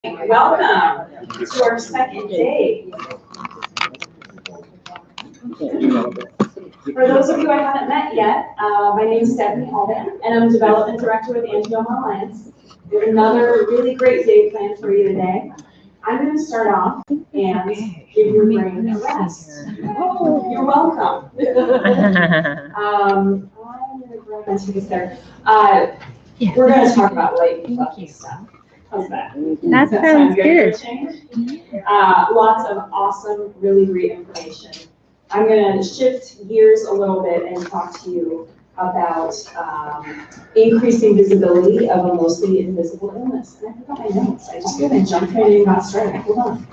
Welcome to our second day. For those of you I haven't met yet, my name is Alband, and I'm Development Director with Angioma Alliance. We have another really great day planned for you today. I'm going to start off and give your brain a rest. Oh, you're welcome. I'm going to grab my tickets there. We're going to talk about light and fluffy stuff. How's that? That sounds good. Lots of awesome, really great information. I'm going to shift gears a little bit and talk to you about increasing visibility of a mostly invisible illness. And I forgot my notes. I just kind of jumped right in and got started. Hold on.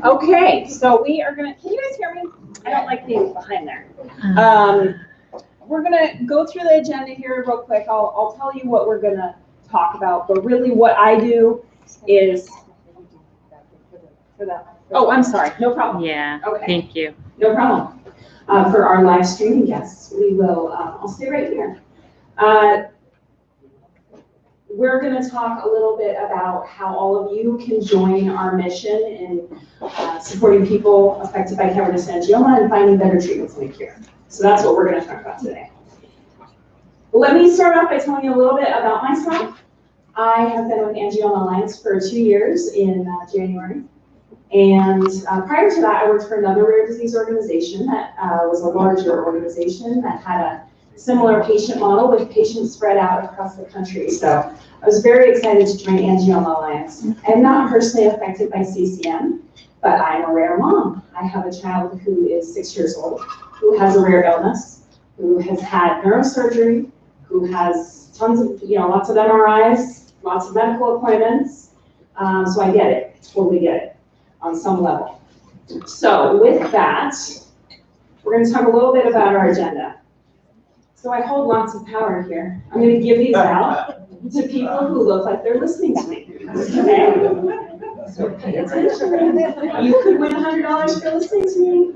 Okay, so we are gonna, can you guys hear me? I don't like being behind there. We're gonna go through the agenda here real quick. I'll tell you what we're gonna talk about, but really what I do is, for that. Oh, I'm sorry, no problem. Yeah, okay. Thank you. No problem. For our live streaming guests, we will, I'll stay right here. We're going to talk a little bit about how all of you can join our mission in supporting people affected by cavernous angioma and finding better treatments and cure. So that's what we're going to talk about today. Let me start off by telling you a little bit about myself. I have been with Angioma Alliance for 2 years in January. And prior to that, I worked for another rare disease organization that was a larger organization that had a similar patient model with patients spread out across the country. So I was very excited to join Angioma Alliance. I'm not personally affected by CCM, but I'm a rare mom. I have a child who is 6 years old, who has a rare illness, who has had neurosurgery, who has tons of, lots of MRIs, lots of medical appointments. So I get it, totally get it on some level. So with that, we're going to talk a little bit about our agenda. So I hold lots of power here. I'm going to give these out to people who look like they're listening to me. Okay? So pay attention. You could win $100 for listening to me.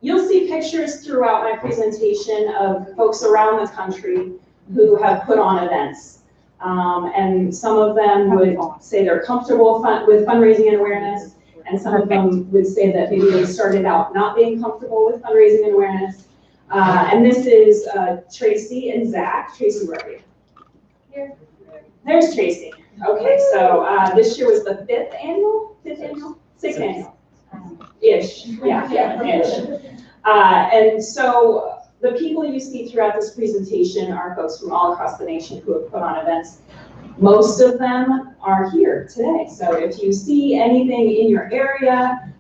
You'll see pictures throughout my presentation of folks around the country who have put on events. And some of them would say they're comfortable with fundraising and awareness, and some of them would say that maybe they started out not being comfortable with fundraising and awareness. And this is Tracy and Zach. Tracy, where are you? Here. There's Tracy. Okay, so this year was the fifth annual? Sixth annual? Ish. Yeah, ish. And so the people you see throughout this presentation are folks from all across the nation who have put on events. Most of them are here today. So if you see anything in your area,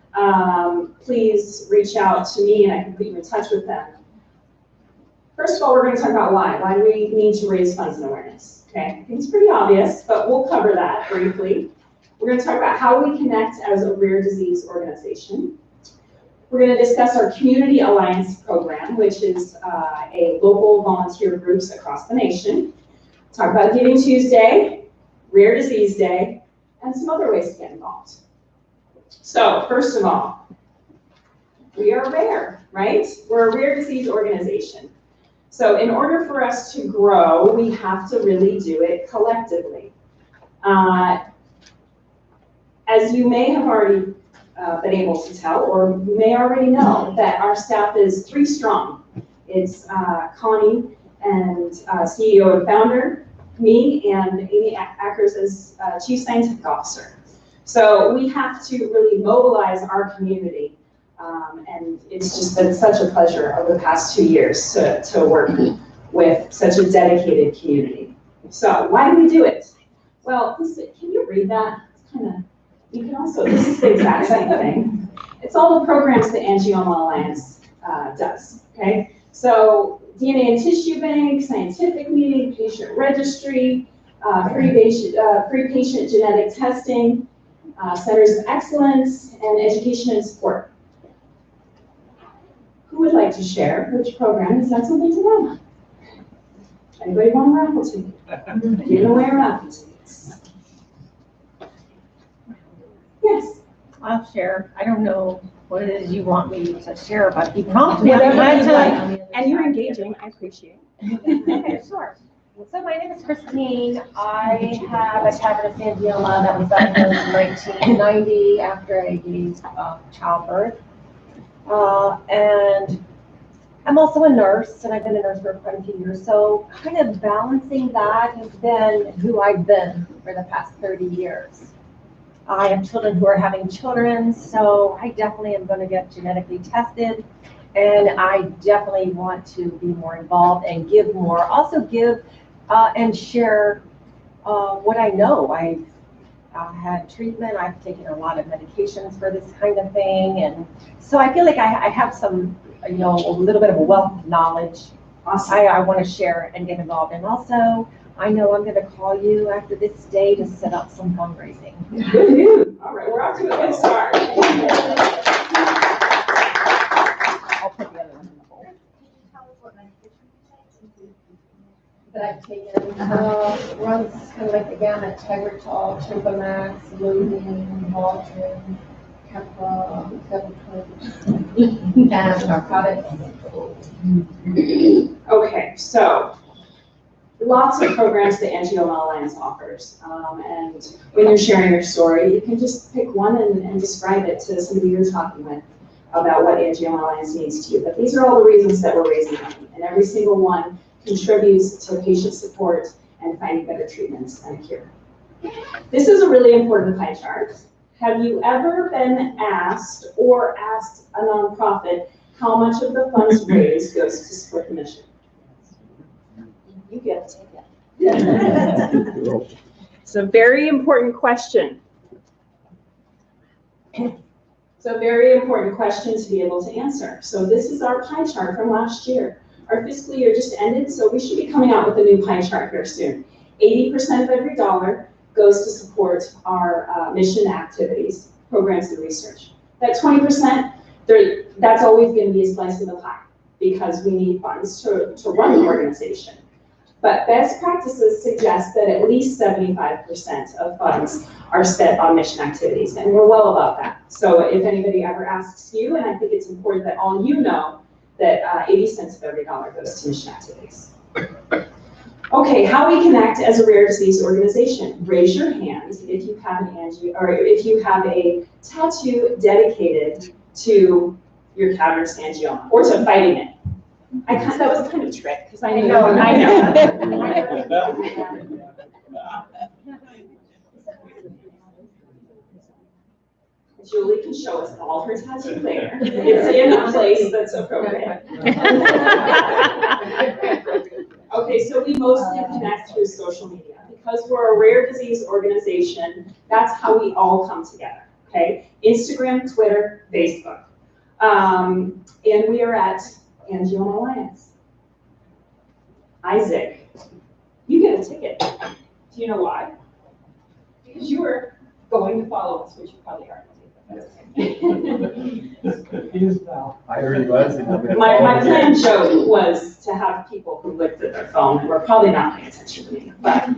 please reach out to me and I can put you in touch with them. First of all, we're going to talk about why. Why do we need to raise funds and awareness? Okay, I think it's pretty obvious, but we'll cover that briefly. We're going to talk about how we connect as a rare disease organization. We're going to discuss our Community Alliance program, which is a local volunteer groups across the nation. Talk about Giving Tuesday, Rare Disease Day, and some other ways to get involved. So first of all, we are rare, right? We're a rare disease organization. So in order for us to grow, we have to really do it collectively. As you may have already been able to tell, or you may already know, that our staff is 3 strong. It's Connie and CEO and founder, me, and Amy Ackers as Chief Scientific Officer. So we have to really mobilize our community. And it's just been such a pleasure over the past 2 years to work with such a dedicated community. So why do we do it? Well, can you read that? It's kind of, you can also, this is the exact same thing. It's all the programs that Angioma Alliance does, okay? So DNA and tissue bank, scientific meeting, patient registry, free patient genetic testing, centers of excellence, and education and support. Who would like to share which program has done something to them? Anybody want a raffle ticket? Giving away a raffle tickets. Yes. I'll share. I don't know what it is you want me to share, but you prompted me. Whatever you like. And you're engaging. I appreciate it. Okay, sure. So my name is Christine. I have a cavernous angioma that was diagnosed in 1990 after I gave childbirth. And I'm also a nurse, and I've been a nurse for quite a few years. So kind of balancing that has been who I've been for the past 30 years. I have children who are having children, so I definitely am going to get genetically tested, and I definitely want to be more involved and give more. Also give and share what I know. I've had treatment. I've taken a lot of medications for this kind of thing, and so I feel like I have some, a little bit of a wealth of knowledge. Awesome. I want to share and get involved, and also I know I'm going to call you after this day to set up some fundraising. Good news. All right, we're off to a good start. I'll put the other one in the bowl. That I've taken runs kind of like the gamut: Tegretol, Chimpomax, Lutein, Maldron, Keppra, and narcotics. Okay, so lots of programs the Angioma Alliance offers. And when you're sharing your story, you can just pick one and describe it to somebody you're talking with about what Angioma Alliance means to you. But these are all the reasons that we're raising money, and every single one contributes to patient support and finding better treatments and a cure. This is a really important pie chart. Have you ever been asked or asked a nonprofit how much of the funds raised goes to support the mission? You get to take it. It's a very important question. It's a very important question to be able to answer. So this is our pie chart from last year. Our fiscal year just ended, so we should be coming out with a new pie chart here soon. 80% of every dollar goes to support our mission activities, programs, and research. That 20%, that's always going to be a slice of the pie because we need funds to run the organization. But best practices suggest that at least 75% of funds are spent on mission activities, and we're well above that. So if anybody ever asks you, and I think it's important that all you know, that 80 cents of every dollar goes to mission activities. Okay, how we connect as a rare disease organization. Raise your hand if you have an if you have a tattoo dedicated to your cavernous angioma or to fighting it. That was kind of a trick because I know. Julie can show us all her tattoos later. It's in a place that's appropriate. Okay, so we mostly connect through social media. Because we're a rare disease organization, that's how we all come together, okay? Instagram, Twitter, Facebook. And we are at Angioma Alliance. Isaac, you get a ticket. Do you know why? Because you were going to follow us, which you probably are. Confused now. I already was. My plan, Joe, was to have people who looked at their phone and were probably not paying attention to me. But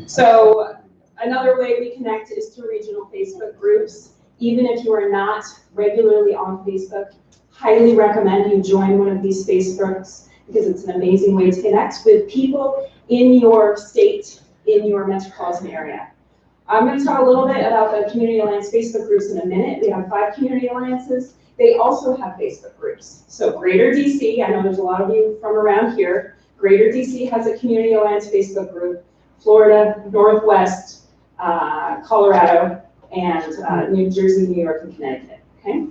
so another way we connect is through regional Facebook groups. Even if you are not regularly on Facebook, highly recommend you join one of these Facebooks because it's an amazing way to connect with people in your state, in your metropolitan area. I'm going to talk a little bit about the Community Alliance Facebook groups in a minute. We have 5 community alliances. They also have Facebook groups. So Greater DC, I know there's a lot of you from around here. Greater DC has a Community Alliance Facebook group. Florida, Northwest, Colorado, and New Jersey, New York, and Connecticut, okay?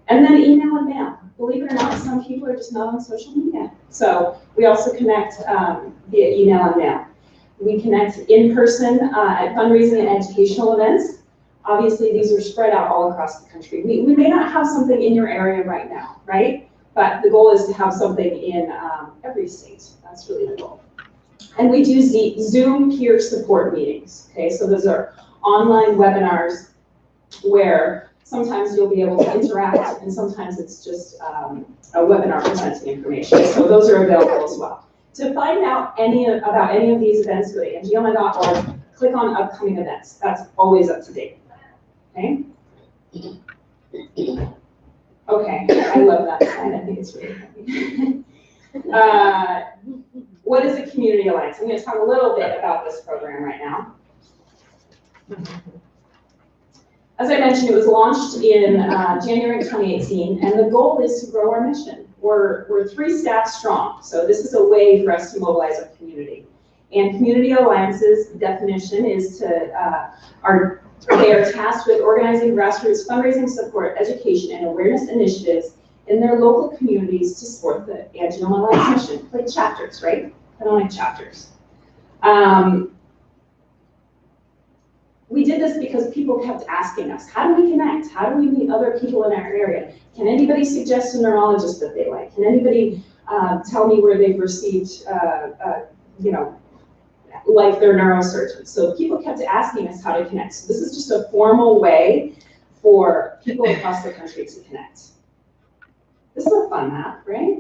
And then email and mail. Believe it or not, some people are just not on social media. So we also connect via email and mail. We connect in person at fundraising and educational events. Obviously, these are spread out all across the country. We may not have something in your area right now, right? but the goal is to have something in every state. That's really the goal. And we do Zoom peer support meetings, okay? So those are online webinars where sometimes you'll be able to interact and sometimes it's just a webinar presenting information. So those are available as well. To find out about any of these events, go to angioma.org, click on upcoming events. That's always up to date, okay? Okay, I love that slide. I think it's really funny. What is a community alliance? I'm going to talk a little bit about this program right now. As I mentioned, it was launched in January 2018, and the goal is to grow our mission. We're 3 staff strong, so this is a way for us to mobilize our community. And community alliances definition is they are tasked with organizing grassroots fundraising support, education, and awareness initiatives in their local communities to support the Angioma Alliance mission, like chapters, right? I don't like chapters. We did this because people kept asking us, how do we connect? How do we meet other people in our area? Can anybody suggest a neurologist that they like? Can anybody tell me where they've received, like their neurosurgeon? So people kept asking us how to connect. So this is just a formal way for people across the country to connect. This is a fun map, right?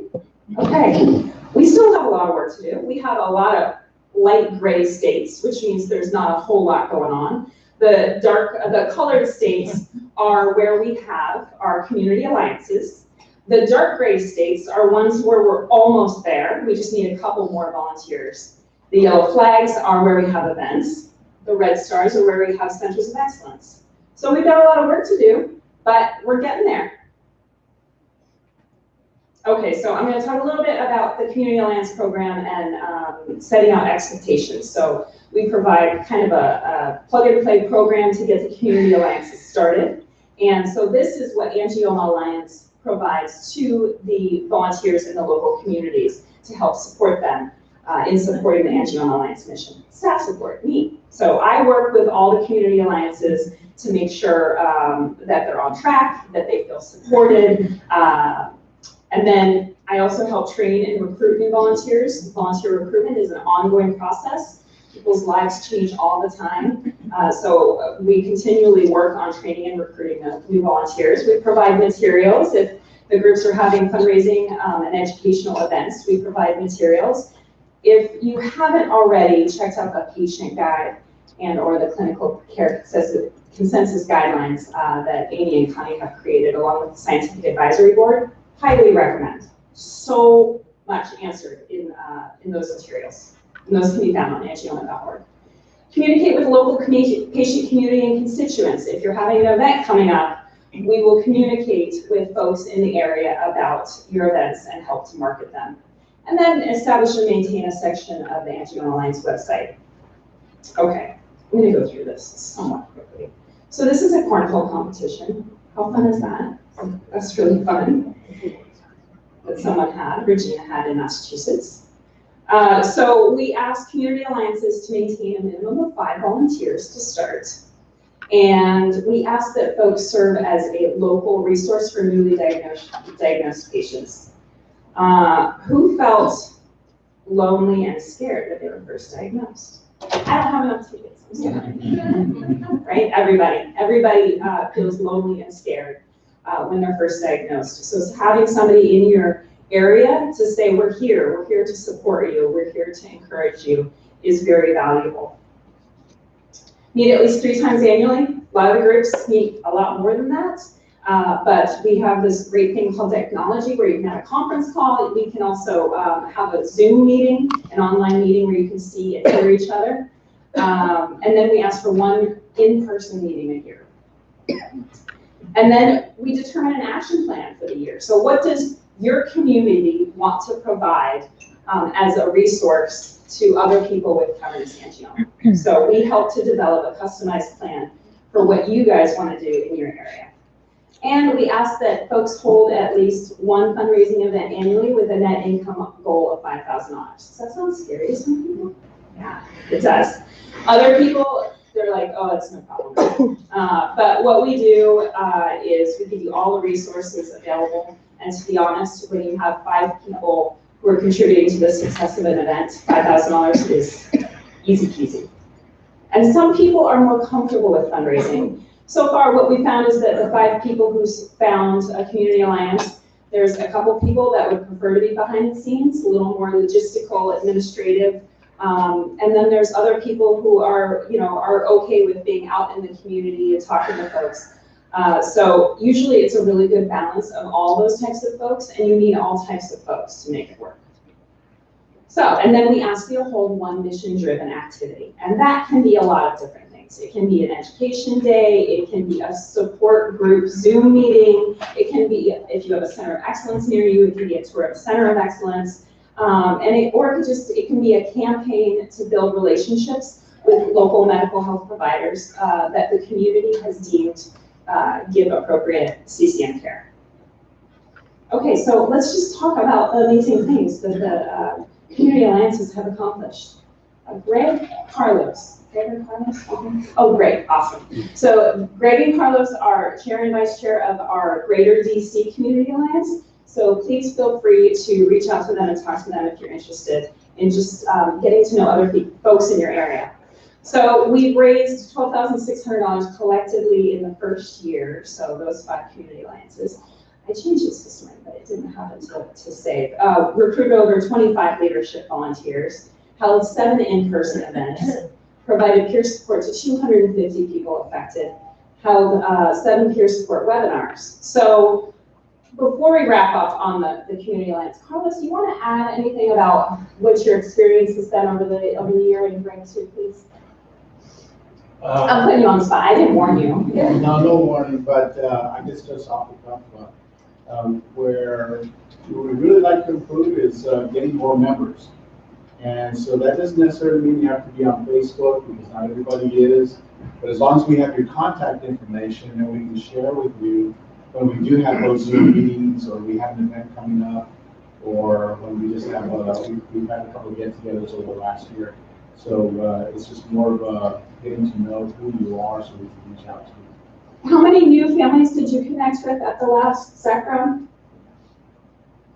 Okay, we still have a lot of work to do. We have a lot of light gray states, which means there's not a whole lot going on. The colored states are where we have our community alliances. The dark gray states are ones where we're almost there. We just need a couple more volunteers. The yellow flags are where we have events. The red stars are where we have centers of excellence. So we've got a lot of work to do, but we're getting there. Okay, so I'm going to talk a little bit about the Community Alliance program and setting out expectations. So we provide kind of a plug-and-play program to get the Community Alliances started. And so this is what Angioma Alliance provides to the volunteers in the local communities to help support them in supporting the Angioma Alliance mission. Staff support, me. So I work with all the Community Alliances to make sure that they're on track, that they feel supported, and then I also help train and recruit new volunteers. Volunteer recruitment is an ongoing process. People's lives change all the time. So we continually work on training and recruiting new volunteers. We provide materials. If the groups are having fundraising and educational events, we provide materials. If you haven't already checked out the patient guide and or the clinical care consensus guidelines that Amy and Connie have created along with the scientific advisory board, highly recommend. So much answered in those materials. And those can be found on angioma.org. Communicate with local patient community and constituents. If you're having an event coming up, we will communicate with folks in the area about your events and help to market them. And then establish and maintain a section of the Angioma Alliance website. Okay, I'm gonna go through this somewhat quickly. So this is a cornhole competition. How fun is that? That's really fun that someone had, Regina had in Massachusetts. So we asked community alliances to maintain a minimum of 5 volunteers to start. And we asked that folks serve as a local resource for newly diagnosed patients. Who felt lonely and scared when they were first diagnosed? I don't have enough tickets, I'm sorry. Right, everybody feels lonely and scared when they're first diagnosed. So having somebody in your area to say, we're here to support you, we're here to encourage you, is very valuable. Meet at least 3 times annually. A lot of the groups meet a lot more than that, but we have this great thing called technology where you can have a conference call. We can also have a Zoom meeting, an online meeting where you can see and hear each other. And then we ask for 1 in-person meeting a year. And then we determine an action plan for the year. So what does your community want to provide as a resource to other people with cavernous angioma? So we help to develop a customized plan for what you guys want to do in your area. And we ask that folks hold at least 1 fundraising event annually with a net income goal of $5,000. Does that sound scary to some people? Yeah, it does. Other people, they're like, oh, it's no problem. But what we do is we give you all the resources available And to be honest, when you have 5 people who are contributing to the success of an event, $5,000 is easy peasy. And some people are more comfortable with fundraising. So far, what we found is that the 5 people who found a community alliance, there's a couple people that would prefer to be behind the scenes, a little more logistical, administrative, and then there's other people who are, are okay with being out in the community and talking to folks. So usually it's a really good balance of all those types of folks, and you need all types of folks to make it work. So, and then we ask you to hold one mission-driven activity, and that can be a lot of different things. It can be an education day, it can be a support group Zoom meeting, it can be, if you have a center of excellence near you, it can be a tour of center of excellence, it can be a campaign to build relationships with local medical health providers that the community has deemed give appropriate CCM care. Okay, so let's just talk about the amazing things that the community alliances have accomplished. Greg Carlos. Greg and Carlos? Oh, great, awesome. So Greg and Carlos are chair and vice chair of our Greater DC Community Alliance. So please feel free to reach out to them and talk to them if you're interested in just getting to know other folks in your area. So we've raised $12,600 collectively in the first year, so those 5 community alliances. I changed this this morning, but it didn't happen to save. Recruited over 25 leadership volunteers, held 7 in-person events, provided peer support to 250 people affected, held 7 peer support webinars. So before we wrap up on the community alliance, Carlos, do you want to add anything about what your experience has been over the year and bring to, please? I'm putting you on the spot. I didn't warn you. No warning, but I guess just off the cuff, where we really like to improve is getting more members. And so that doesn't necessarily mean you have to be on Facebook, because not everybody is. But as long as we have your contact information, then we can share with you when we do have those Zoom meetings, or we have an event coming up, or when we just have we've had a couple of get-togethers over the last year. So it's just more of getting to know who you are, so we can reach out to you. How many new families did you connect with at the last SAC round?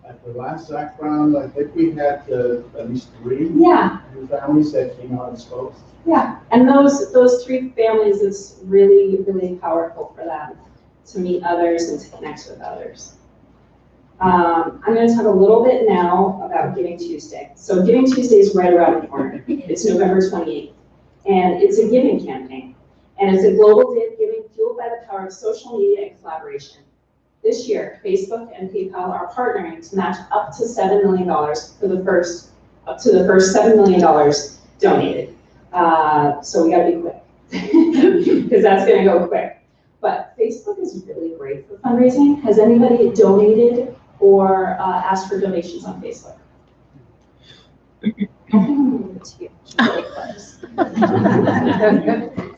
At the last SAC round, I think we had at least 3 new families that came out and spoke. Yeah, and those 3 families, it's really, really powerful for them to meet others and to connect with others. I'm going to talk a little bit now about Giving Tuesday. So Giving Tuesday is right around the corner. It's November 28th, and it's a giving campaign. And it's a global day of giving fueled by the power of social media and collaboration. This year, Facebook and PayPal are partnering to match up to $7 million for the first $7 million donated. So we got to be quick, because that's going to go quick. But Facebook is really great for fundraising. Has anybody donated or asked for donations on Facebook?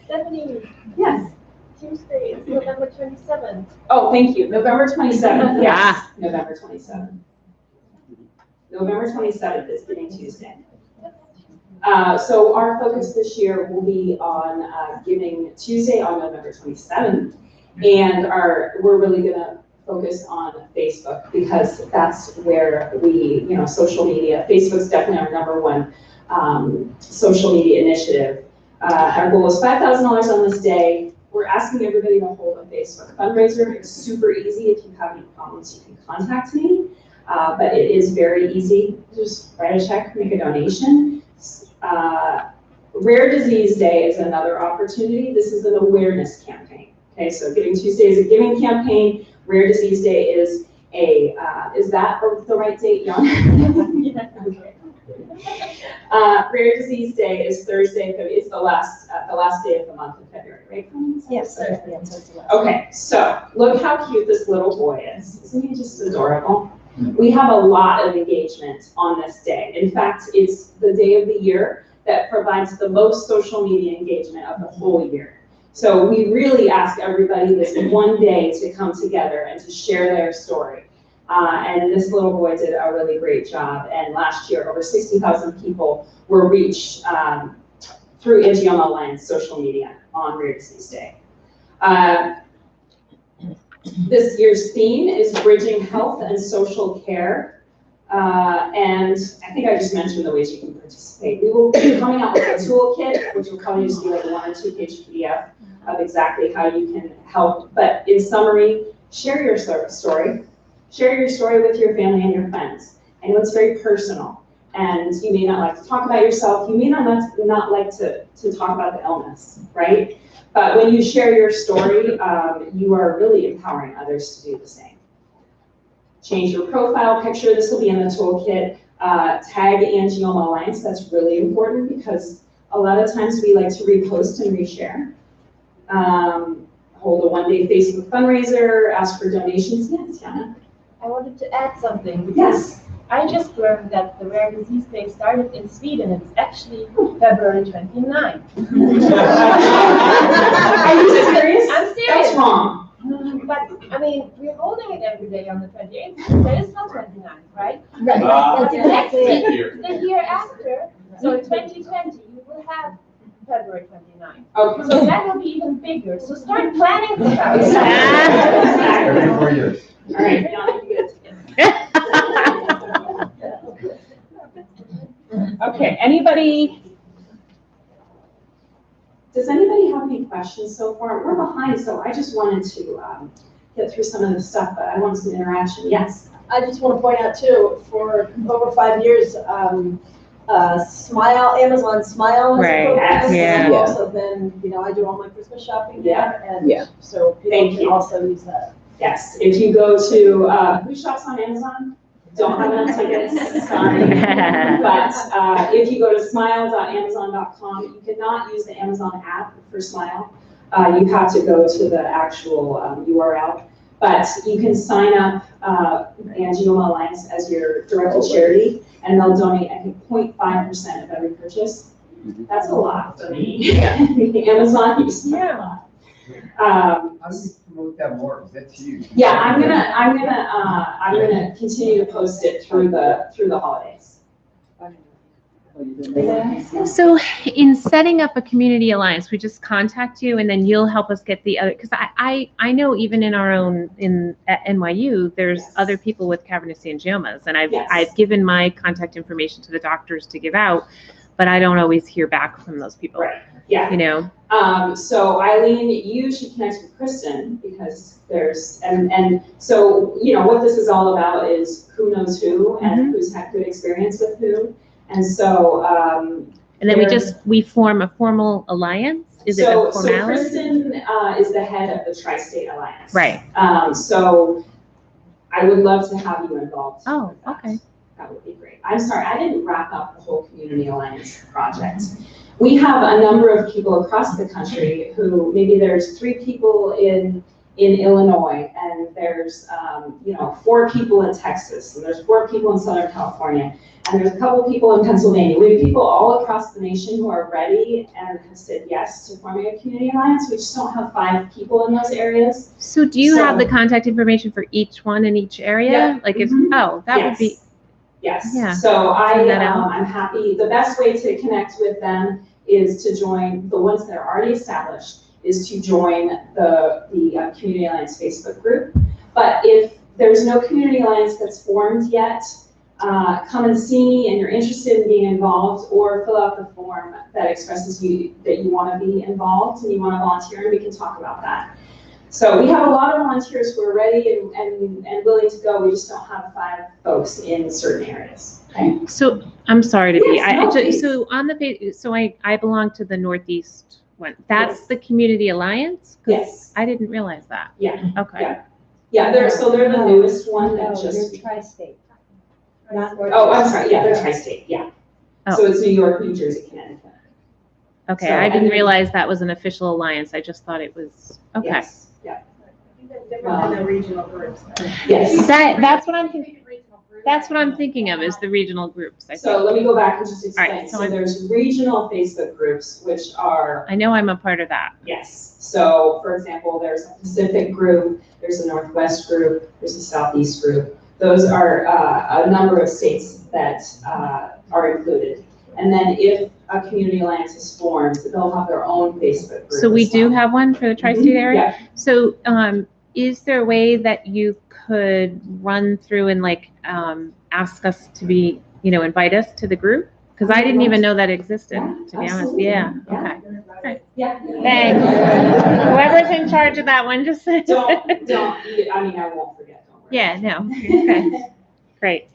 Stephanie. Yes. Tuesday is November 27th. Oh, thank you. November 27th. Yes, November 27th. November 27th is Giving Tuesday. So our focus this year will be on Giving Tuesday on November 27th, and we're really going to focus on Facebook, because that's where we, social media. Facebook's definitely our #1 social media initiative. Our goal is $5,000 on this day. We're asking everybody to hold a Facebook fundraiser. It's super easy. If you have any problems, you can contact me. But it is very easy. Just write a check, make a donation. Rare Disease Day is another opportunity. This is an awareness campaign. Okay, so Giving Tuesday is a giving campaign. Rare Disease Day is is that the right date, Jan? Yeah. Okay. Rare Disease Day is Thursday. It's the last day of the month of February, right? Yes. Okay, so look how cute this little boy is. Isn't he just adorable? We have a lot of engagement on this day. In fact, it's the day of the year that provides the most social media engagement of the whole year. So we really ask everybody this one day to come together and to share their story. And this little boy did a really great job. And last year, over 60,000 people were reached through Angioma Alliance social media on Rare Disease Day. This year's theme is Bridging Health and Social Care. And I think I just mentioned the ways you can participate. We will be coming out with a toolkit, which will probably just be like a 1 or 2 page PDF of exactly how you can help. But in summary, share your story. Share your story with your family and your friends. I know it's very personal, and you may not like to talk about yourself. You may not like to talk about the illness, right? But when you share your story, you are really empowering others to do the same. Change your profile picture. This will be in the toolkit. Tag Angioma Alliance. That's really important because a lot of times we like to repost and reshare. Hold a 1-day Facebook fundraiser. Ask for donations. Yes, Yana. I wanted to add something. Yes. I just learned that the Rare Disease Day started in Sweden. It's actually February 29th. Are you serious? I'm serious. That's wrong. But, I mean, we're holding it every day on the 28th. There is no 29th, right? That's exactly it. The year after, so in 2020, you will have February 29th. Okay. So that will be even bigger. So start planning for that. Every 4 years. All right, Yana, you get it together. Okay, anybody? Does anybody have any questions so far? We're behind, so I just wanted to get through some of the stuff, but I want some interaction. Yes. I just want to point out too, for over 5 years, Smile, Amazon Smile has Right, a program. yeah. I've also been, I do all my Christmas shopping there, and so people Thank can you. also use that. Yes, if you go to, who shops on Amazon? Don't have enough tickets, sorry. But if you go to smile.amazon.com, you cannot use the Amazon app for Smile. You have to go to the actual URL. But you can sign up Angioma Alliance as your directed charity, and they'll donate, I think, 0.5% of every purchase. That's a lot for me. Amazon, you spend a lot. How do you promote that more? 'Cause that's huge. Yeah, I'm gonna continue to post it through the holidays. So in setting up a community alliance, we just contact you and then you'll help us get the other, because I know even in our own, at NYU, there's Yes. other people with cavernous angiomas, and Yes. I've given my contact information to the doctors to give out, but I don't always hear back from those people. Right. Yeah. You know? So Eileen, you should connect with Kristen because there's, and so, what this is all about is who knows who and who's had good experience with who. And so, And then we form a formal alliance? Is it a so formality? Kristen is the head of the Tri-State Alliance. Right. So I would love to have you involved. Oh, with that. okay. That would be great. I'm sorry, I didn't wrap up the whole Community Alliance project. We have a number of people across the country who, maybe there's 3 people in Illinois, and there's 4 people in Texas, and there's 4 people in Southern California, and there's a couple people in Pennsylvania. We have people all across the nation who are ready and have said yes to forming a community alliance. We just don't have 5 people in those areas. So do you have the contact information for each one in each area? Yeah. Like if, Mhm. that would be, Yes. Yeah. So Send that out. I'm happy. The best way to connect with them is to join, the ones that are already established, is to join the Community Alliance Facebook group. But if there's no Community Alliance that's formed yet, come and see me and you're interested in being involved, or fill out the form that expresses that you want to be involved and you want to volunteer, and we can talk about that. So we have a lot of volunteers who are ready and willing to go. We just don't have 5 folks in certain areas. Okay? so I'm sorry to be, Yes, no, please. so on the page, so I belong to the Northeast one. That's Yes. the Community Alliance? 'Cause Yes. I didn't realize that. Yeah. Okay. Yeah. Yeah, they're the newest one that No, just. you're tri-state. Not Oh, I'm sorry. Yeah, they're tri-state. Yeah. Oh. So it's New York, New Jersey, Connecticut. Okay, So, I and didn't then- realize that was an official alliance. I just thought it was, okay. Yes. Yeah. Different than the regional groups. Yes. That's what I'm thinking. That's what I'm thinking of, is the regional groups, I So think. let me go back and just All right, explain. so So I'm- there's regional Facebook groups, which are, I know I'm a part of that. yes. So for example, there's a Pacific group, there's a Northwest group, there's a Southeast group. Those are a number of states that are included. And then if a community alliance is formed, they'll have their own Facebook group. So we as do well. have one for the tri-state Mhm, area? yeah. So, Is there a way that you could run through and like ask us to be, invite us to the group? Because I didn't even know that existed, to be honest. Absolutely. Yeah. Okay. Right. Yeah. Thanks. Whoever's in charge of that one, just don't, I won't forget, don't worry. Yeah, no. Okay. Great.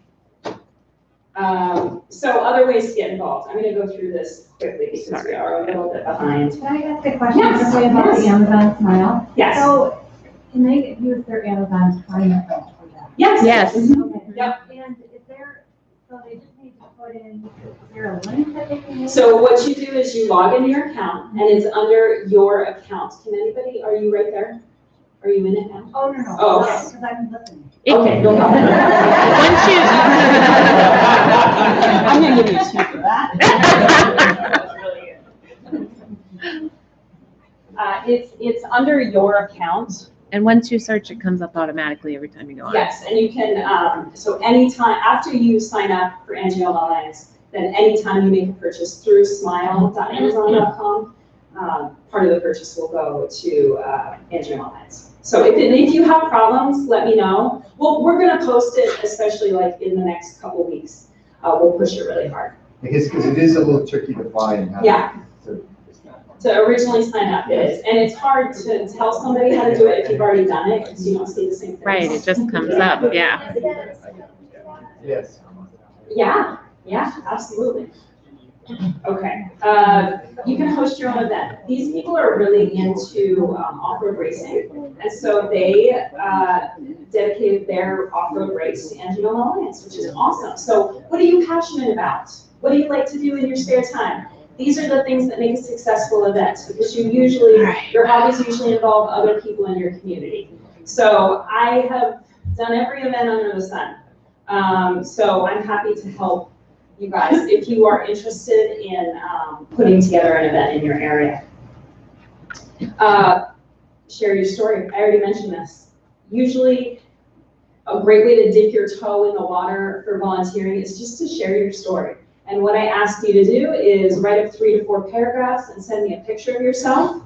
So other ways to get involved. I'm going to go through this quickly because we are a little bit behind. Can I ask a question Yes, quickly about yes. the Amazon Smile? Yes. So can they use their Amazon Prime account for that? Yes. Yes. Okay. Yep. And is there, so they just need to put in, is there a link that they can use? So what you do is you log into your account and it's under your account. Are you right there? Are you in it now? Oh, no. Oh, okay. Because I'm listening. Okay, no problem. Once you. I'm gonna give you a two for that. It's under your account. And once you search, it comes up automatically every time you go on. Yes, and you can, so anytime, after you sign up for Angioma Alliance, then anytime you make a purchase through smile.amazon.com, part of the purchase will go to Angioma Alliance. So if you have problems, let me know. Well, we're gonna post it, especially like in the next couple weeks. We'll push it really hard. Because it is a little tricky to find. Yeah. To originally sign up, it is. And it's hard to tell somebody how to do it if you've already done it, because you don't see the same thing. Right, it just comes up, yeah. Yes. Yeah, absolutely. Okay, you can host your own event. These people are really into off-road racing, and so they dedicated their off-road race to Angioma Alliance, which is awesome. So what are you passionate about? What do you like to do in your spare time? These are the things that make a successful event, because your hobbies usually involve other people in your community. So I have done every event under the sun. So I'm happy to help you guys if you are interested in putting together an event in your area. Share your story. I already mentioned this. Usually a great way to dip your toe in the water for volunteering is just to share your story. And what I ask you to do is write up 3 to 4 paragraphs and send me a picture of yourself,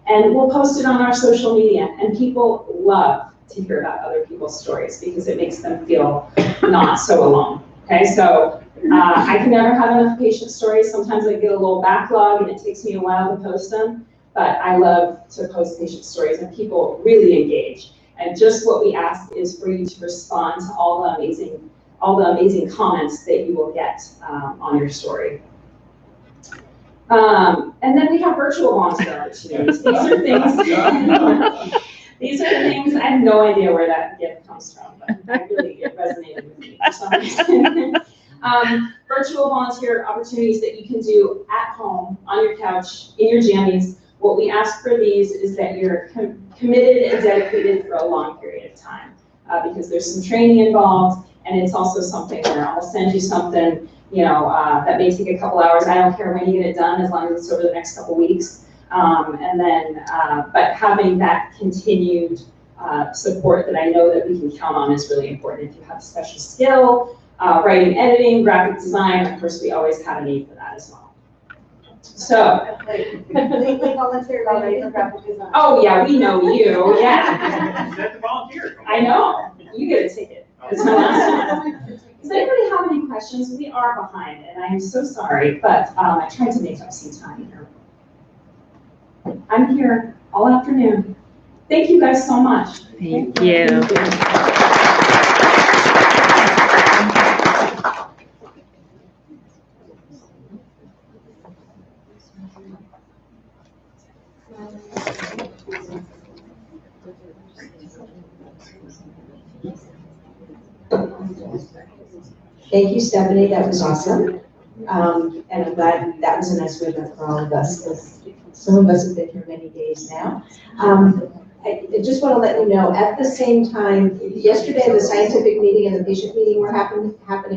and we'll post it on our social media. And people love to hear about other people's stories because it makes them feel not so alone. Okay, so I can never have enough patient stories. Sometimes I get a little backlog and it takes me a while to post them, but I love to post patient stories and people really engage. And just what we ask is for you to respond to all the amazing comments that you will get on your story. And then we have virtual volunteer opportunities. These are things, I have no idea where that gift comes from, but it resonated with me for some reason. Virtual volunteer opportunities that you can do at home, on your couch, in your jammies. What we ask for these is that you're committed and dedicated for a long period of time, because there's some training involved. And it's also something where I'll send you something, that may take a couple hours. I don't care when you get it done, as long as it's over the next couple weeks. But having that continued support that I know that we can count on is really important. If you have a special skill, writing, editing, graphic design, of course, we always have a need for that as well. So. Volunteer already for graphic design. Oh, yeah, we know you, yeah. That's a volunteer. I know, you get a ticket. Does anybody have any questions? We are behind, and I'm so sorry, but I tried to make up some time here. I'm here all afternoon. Thank you guys so much. Thank you. Thank you, Stephanie, that was awesome. And I'm glad that was a nice win for all of us, because some of us have been here many days now. I just want to let you know, at the same time, yesterday the scientific meeting and the patient meeting were happening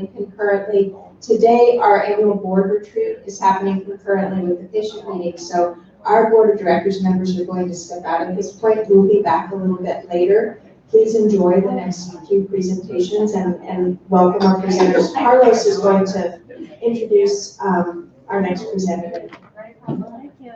concurrently. Today, our annual board retreat is happening concurrently with the patient meeting. So our board of directors members are going to step out at this point. We'll be back a little bit later. Please enjoy the next few presentations and welcome our presenters. Carlos is going to introduce our next presenter. Thank you.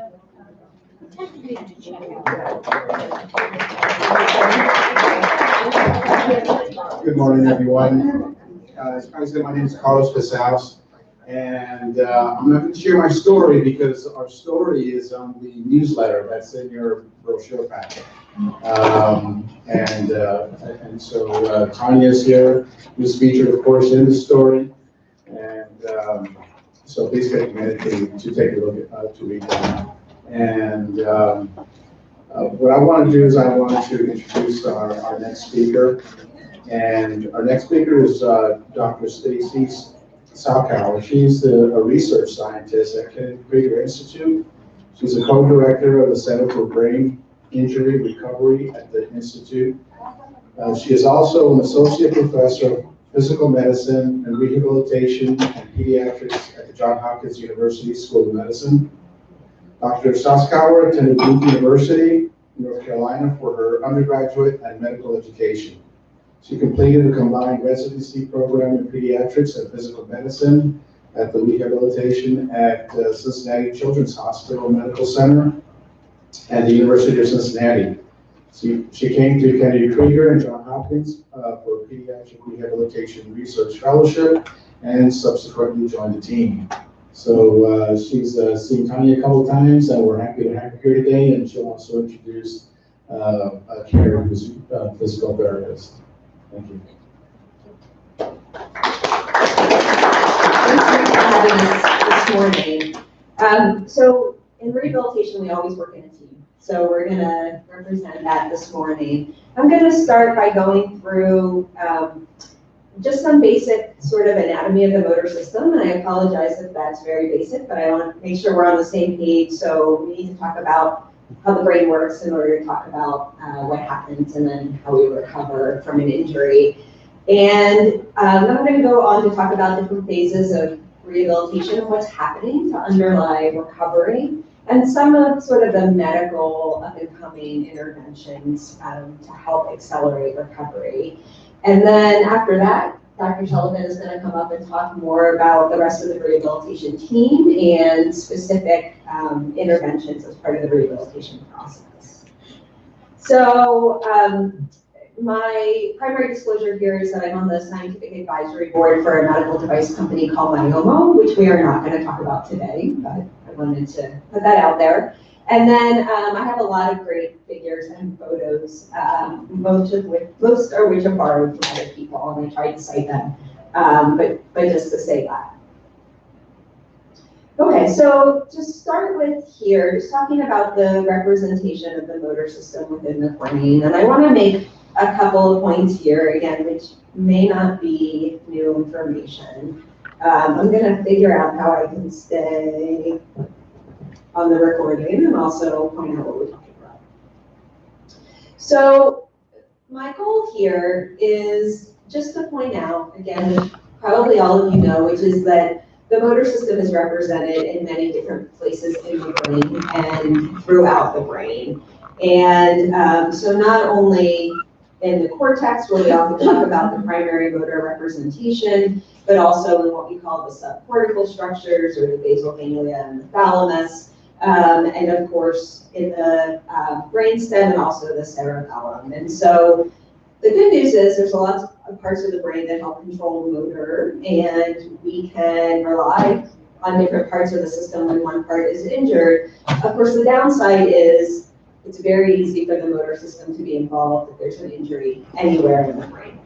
Good morning, everyone. As I said, my name is Carlos Casals, and I'm not going to share my story because our story is on the newsletter that's in your brochure packet. And so Tanya is here, who's featured, of course, in the story. And so please take a minute to take a look at to read that. And what I want to do is I want to introduce our next speaker. And our next speaker is Dr. Stacy Salchow. She's a research scientist at Krieger Institute. She's a co-director of the Center for Brain Injury Recovery at the Institute. She is also an associate professor of physical medicine and rehabilitation and pediatrics at the Johns Hopkins University School of Medicine. Dr. Suskauer attended Duke University, North Carolina, for her undergraduate and medical education. She completed a combined residency program in pediatrics and physical medicine at the Rehabilitation at Cincinnati Children's Hospital Medical Center and the University of Cincinnati. She came to Kennedy Krieger and Johns Hopkins for pediatric rehabilitation research fellowship and subsequently joined the team. So she's seen Tanya a couple of times, and we're happy to have her here today, and she'll also introduce Cari, who's a physical therapist. Thank you. Thanks for having us this morning. So in rehabilitation, we always work in a team. So we're going to represent that this morning. I'm going to start by going through just some basic sort of anatomy of the motor system. And I apologize if that's very basic, but I want to make sure we're on the same page. So we need to talk about how the brain works in order to talk about what happens and then how we recover from an injury. And I'm going to go on to talk about different phases of rehabilitation and what's happening to underlie recovery and some of sort of the medical up-and-coming interventions to help accelerate recovery. And then after that, Dr. Sullivan is going to come up and talk more about the rest of the rehabilitation team and specific interventions as part of the rehabilitation process. So my primary disclosure here is that I'm on the scientific advisory board for a medical device company called Angioma, which we are not going to talk about today, but I wanted to put that out there. And then I have a lot of great figures and photos, most of which are borrowed from other people, and I tried to cite them, but just to say that. Okay, so to start with here, just talking about the representation of the motor system within the brain, and I want to make a couple of points here, again, which may not be new information. I'm going to figure out how I can stay on the recording and also point out what we're talking about. So my goal here is just to point out, again, which probably all of you know, which is that the motor system is represented in many different places in the brain and throughout the brain. And so not only in the cortex, where we often talk about the primary motor representation, but also in what we call the subcortical structures, or the basal ganglia and the thalamus, and of course in the brainstem and also the cerebellum. And so the good news is there's a lot of parts of the brain that help control motor, and we can rely on different parts of the system when one part is injured. Of course, the downside is it's very easy for the motor system to be involved if there's an injury anywhere in the brain.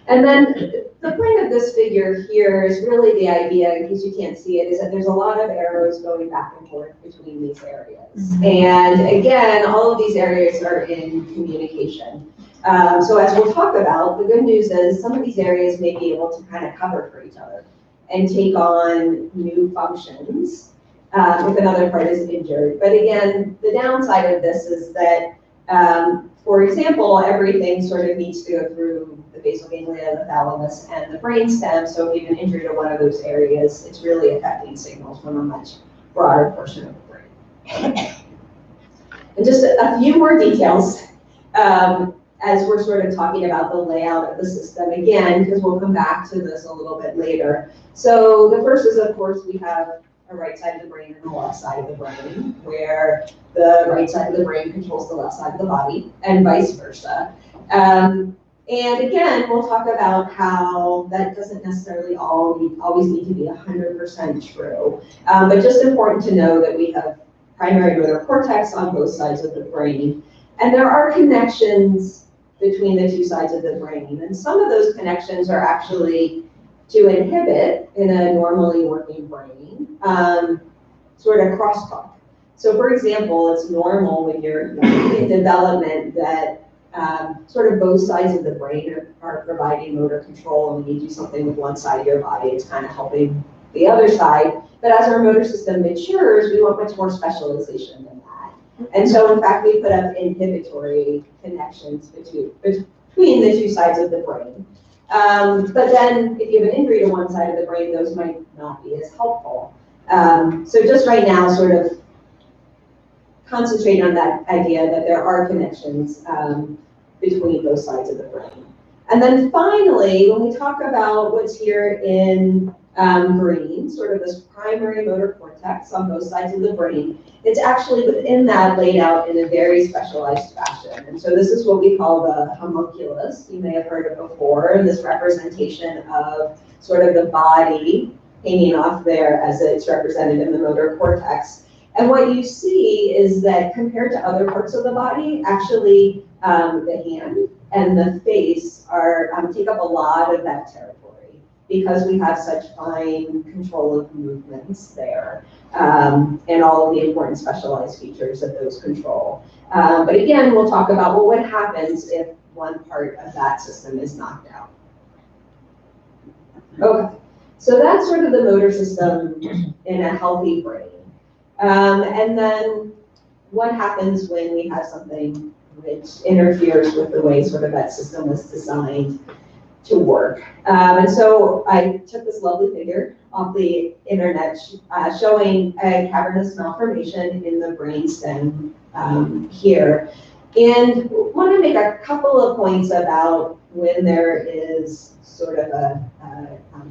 And then the point of this figure here is really the idea, in case you can't see it, is that there's a lot of arrows going back and forth between these areas. And again, all of these areas are in communication. So as we'll talk about, the good news is some of these areas may be able to kind of cover for each other and take on new functions if another part is injured. But again, the downside of this is that, for example, everything sort of needs to go through the basal ganglia, the thalamus, and the brainstem. So if you've been injured in one of those areas, it's really affecting signals from a much broader portion of the brain. And just a few more details as we're sort of talking about the layout of the system again, because we'll come back to this a little bit later. So the first is, of course, we have a right side of the brain and the left side of the brain, where the right side of the brain controls the left side of the body, and vice versa. And again, we'll talk about how that doesn't necessarily always need to be 100% true. But just important to know that we have primary motor cortex on both sides of the brain. And there are connections between the two sides of the brain. And some of those connections are actually to inhibit in a normally working brain, sort of crosstalk. So for example, it's normal when you're in development that sort of both sides of the brain are providing motor control, and when you do something with one side of your body, it's kind of helping the other side. But as our motor system matures, we want much more specialization than that. And so in fact, we put up inhibitory connections between the two sides of the brain. But then if you have an injury to one side of the brain, those might not be as helpful. So just right now, sort of concentrate on that idea that there are connections between both sides of the brain. And then finally, when we talk about what's here in green, sort of this primary motor cortex on both sides of the brain, it's actually within that laid out in a very specialized fashion. And so this is what we call the homunculus. You may have heard it before, this representation of sort of the body hanging off there as it's represented in the motor cortex. And what you see is that compared to other parts of the body, actually the hand and the face are take up a lot of that territory because we have such fine control of movements there and all of the important specialized features that those control. But again, we'll talk about, well, what happens if one part of that system is knocked out? Okay, so that's sort of the motor system in a healthy brain. And then what happens when we have something which interferes with the way sort of that system was designed to work? And so I took this lovely figure off the internet showing a cavernous malformation in the brainstem here. And want to make a couple of points about when there is sort of a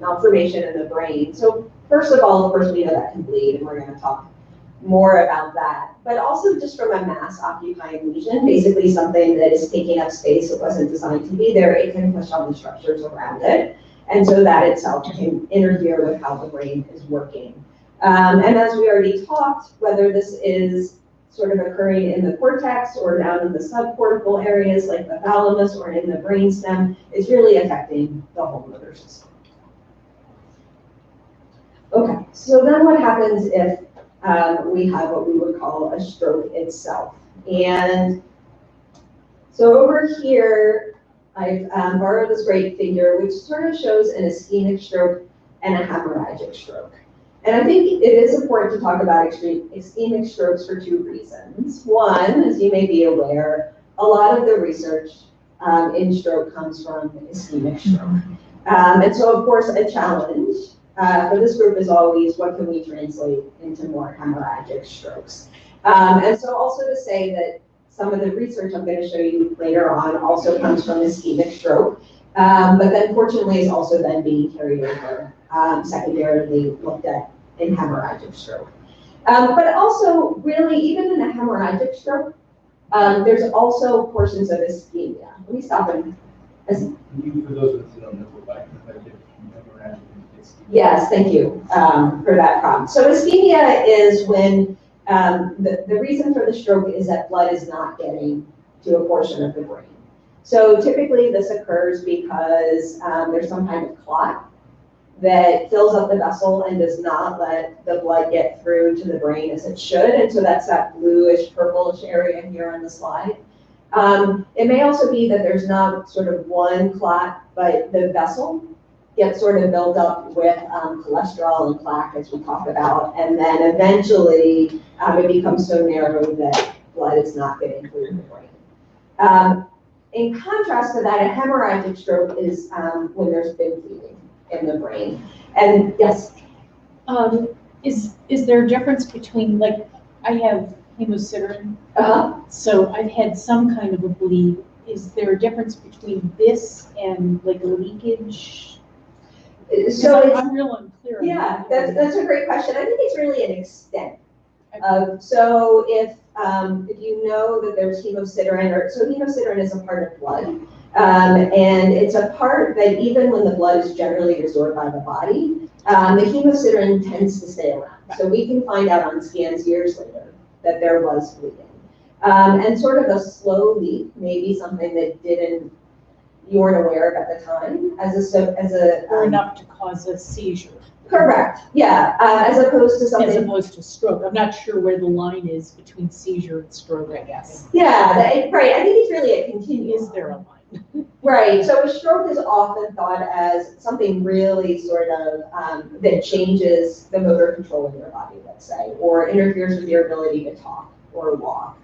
malformation in the brain. So first of all, of course, we know that can bleed, and we're going to talk more about that, but also just from a mass occupying lesion, basically something that is taking up space that wasn't designed to be there, it can push on the structures around it. And so that itself can interfere with how the brain is working. And as we already talked, whether this is sort of occurring in the cortex or down in the subcortical areas like the thalamus or in the brainstem, it's really affecting the whole motor system. Okay, so then what happens if we have what we would call a stroke itself? And so over here, I've borrowed this great figure, which sort of shows an ischemic stroke and a hemorrhagic stroke. And I think it is important to talk about ischemic strokes for two reasons. One, as you may be aware, a lot of the research in stroke comes from ischemic stroke. And so, of course, a challenge for this group is always, what can we translate into more hemorrhagic strokes? And so also to say that some of the research I'm going to show you later on also comes from ischemic stroke, but then fortunately is also then being carried over, secondarily looked at in hemorrhagic stroke. But also really, even in a hemorrhagic stroke, there's also portions of ischemia. Let me stop and For those of us who don't know what hemorrhagic is. Yes, thank you for that prompt. So ischemia is when the reason for the stroke is that blood is not getting to a portion of the brain. So typically this occurs because there's some kind of clot that fills up the vessel and does not let the blood get through to the brain as it should. And so that's that bluish, purplish area here on the slide. It may also be that there's not sort of one clot, but the vessel gets sort of built up with cholesterol and plaque, as we talk about, and then eventually it becomes so narrow that blood is not getting through the brain. In contrast to that, a hemorrhagic stroke is when there's been bleeding in the brain. And yes? Is there a difference between, like, I have hemosiderin, so I've had some kind of a bleed. Is there a difference between this and like a leakage? So I'm real unclear. Yeah, that's a great question. I think it's really an extent. So if you know that there's hemosiderin, so hemosiderin is a part of blood, And it's a part that even when the blood is generally restored by the body, the hemosiderin tends to stay around. So we can find out on scans years later that there was bleeding. And sort of a slow leak may be something that you weren't aware of at the time Or enough to cause a seizure. Correct, yeah, as opposed to something. As opposed to stroke. I'm not sure where the line is between seizure and stroke, I guess. Yeah, right, I think it's really a continuum. Is there a line? Right, so a stroke is often thought as something really sort of that changes the motor control in your body, let's say, or interferes with your ability to talk or walk.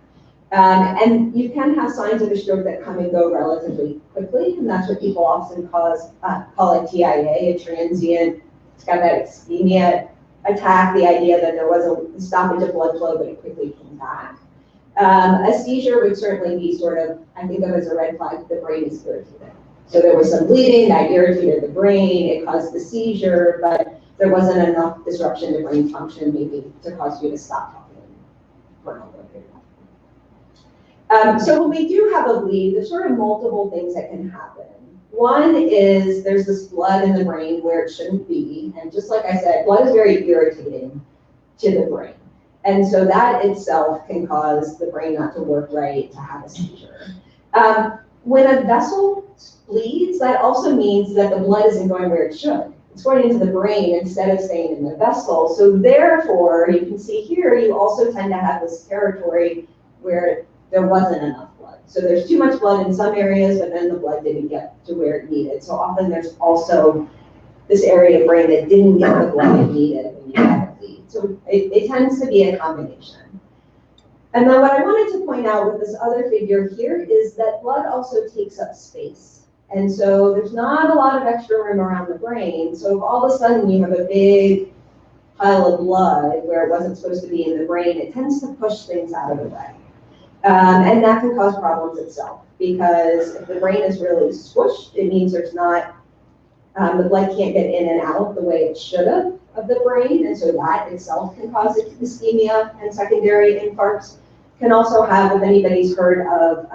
And you can have signs of a stroke that come and go relatively quickly, and that's what people often call a TIA, a transient. It's got that ischemia attack, the idea that there was a stoppage of blood flow, but it quickly came back. A seizure would certainly be sort of, I think of as a red flag, the brain is irritated. So there was some bleeding that irritated the brain, it caused the seizure, but there wasn't enough disruption to brain function maybe to cause you to stop talking for a longer period of time. So when we do have a bleed, there's sort of multiple things that can happen. One is there's this blood in the brain where it shouldn't be. And just like I said, blood is very irritating to the brain. And so that itself can cause the brain not to work right, to have a seizure. When a vessel bleeds, that also means that the blood isn't going where it should. It's going into the brain instead of staying in the vessel. So therefore, you can see here, you also tend to have this territory where there wasn't enough blood. So there's too much blood in some areas, but then the blood didn't get to where it needed. So often there's also this area of brain that didn't get the blood it needed when you have a bleed. So it tends to be a combination. And then what I wanted to point out with this other figure here is that blood also takes up space. And so there's not a lot of extra room around the brain. So if all of a sudden you have a big pile of blood where it wasn't supposed to be in the brain, it tends to push things out of the way. And that can cause problems itself, because if the brain is really squished, it means there's not, the blood can't get in and out the way it should have of the brain, and so that itself can cause ischemia and secondary infarcts. Can also have, if anybody's heard of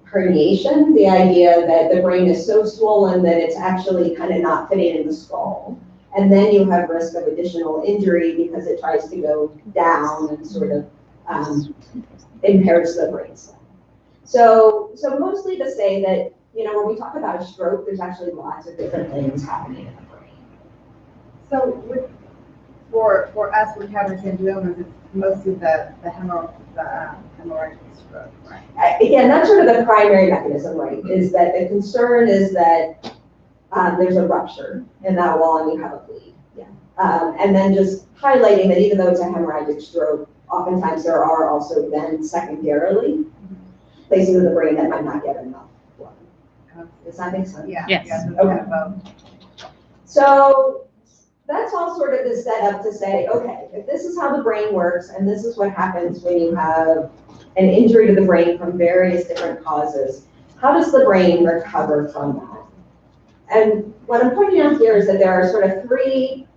herniation, the idea that the brain is so swollen that it's actually kind of not fitting in the skull. And then you have risk of additional injury because it tries to go down and sort of impairs the brain stem. So mostly to say that, you know, when we talk about a stroke, there's actually lots of different things happening in the brain. So for us with having angiomas, it's mostly the hemorrhagic stroke, right? Again, that's sort of the primary mechanism, right? Is that the concern is that there's a rupture in that wall and you have a bleed. Yeah. And then just highlighting that even though it's a hemorrhagic stroke, oftentimes there are also then secondarily places of the brain that might not get enough blood. Does that make sense? Yeah. Yes. Yeah, Okay. So that's all sort of the setup to say, okay, if this is how the brain works and this is what happens when you have an injury to the brain from various different causes, how does the brain recover from that? And what I'm pointing out here is that there are sort of three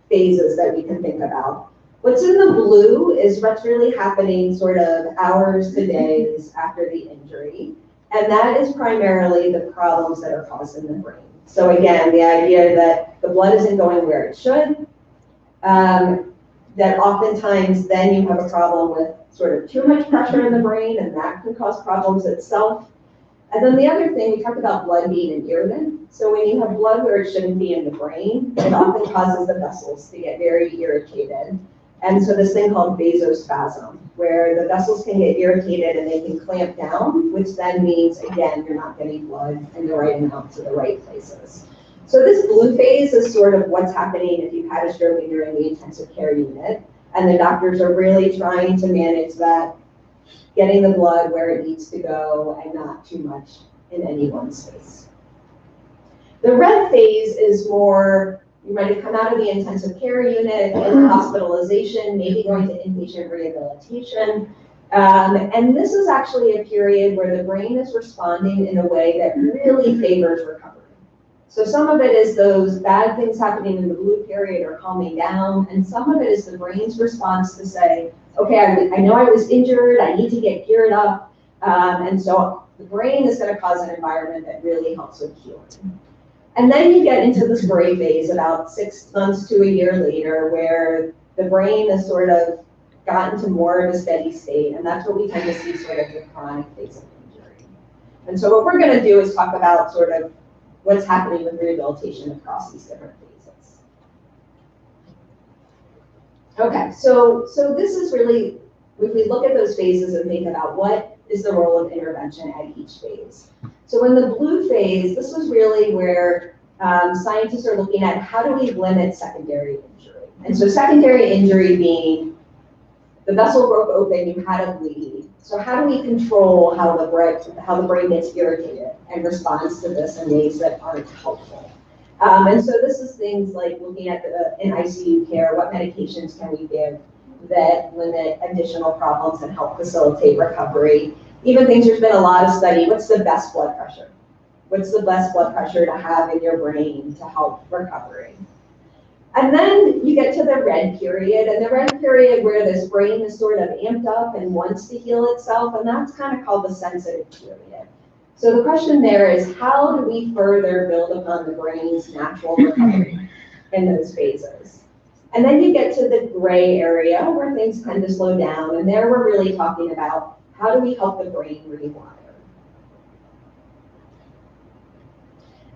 phases that we can think about. What's in the blue is what's really happening sort of hours to days after the injury. And that is primarily the problems that are caused in the brain. So again, the idea that the blood isn't going where it should, that oftentimes then you have a problem with sort of too much pressure in the brain, and that can cause problems itself. And then the other thing, we talked about blood being an irritant. So when you have blood where it shouldn't be in the brain, it often causes the vessels to get very irritated. And so this thing called vasospasm, where the vessels can get irritated and they can clamp down, which then means, again, you're not getting blood in the right amount to the right places. So this blue phase is sort of what's happening if you've had a stroke and you're in the intensive care unit. And the doctors are really trying to manage that, getting the blood where it needs to go and not too much in any one space. The red phase is more, you might have come out of the intensive care unit, in hospitalization, maybe going to inpatient rehabilitation. And this is actually a period where the brain is responding in a way that really favors recovery. So some of it is those bad things happening in the blue period are calming down, and some of it is the brain's response to say, okay, I know I was injured, I need to get geared up, and so The brain is going to cause an environment that really helps with healing. And then you get into this gray phase about 6 months to a year later, where the brain has sort of gotten to more of a steady state, and that's what we tend to see sort of the chronic phase of injury. And so what we're going to do is talk about sort of what's happening with rehabilitation across these different phases. Okay, so this is really, if we look at those phases and think about what is the role of intervention at each phase. So in the blue phase, this was really where scientists are looking at how do we limit secondary injury. And so secondary injury being the vessel broke open, you had a bleed. So how do we control how the brain gets irritated and responds to this in ways that aren't helpful? And so this is things like looking at in ICU care, what medications can we give that limit additional problems and help facilitate recovery. Even things, there's been a lot of study, what's the best blood pressure? What's the best blood pressure to have in your brain to help recovery? And then you get to the red period, and the red period where this brain is sort of amped up and wants to heal itself, and that's kind of called the sensitive period. So the question there is, how do we further build upon the brain's natural recovery in those phases? And then you get to the gray area where things tend to slow down, and there we're really talking about how do we help the brain rewire.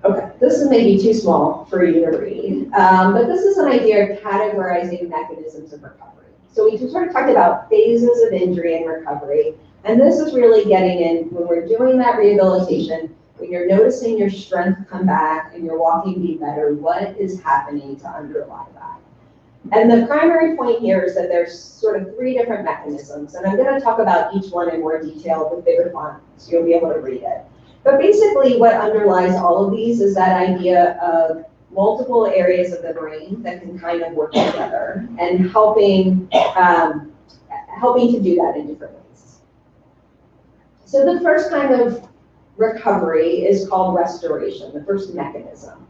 Okay, this is maybe too small for you to read, but this is an idea of categorizing mechanisms of recovery. So we sort of talked about phases of injury and recovery, and this is really getting in when we're doing that rehabilitation, when you're noticing your strength come back and your walking be better, what is happening to underlie that? And the primary point here is that there's sort of 3 different mechanisms, and I'm going to talk about each one in more detail with bigger font, so you'll be able to read it. But basically what underlies all of these is that idea of multiple areas of the brain that can kind of work together and helping to do that in different ways. So the first kind of recovery is called restoration, the first mechanism.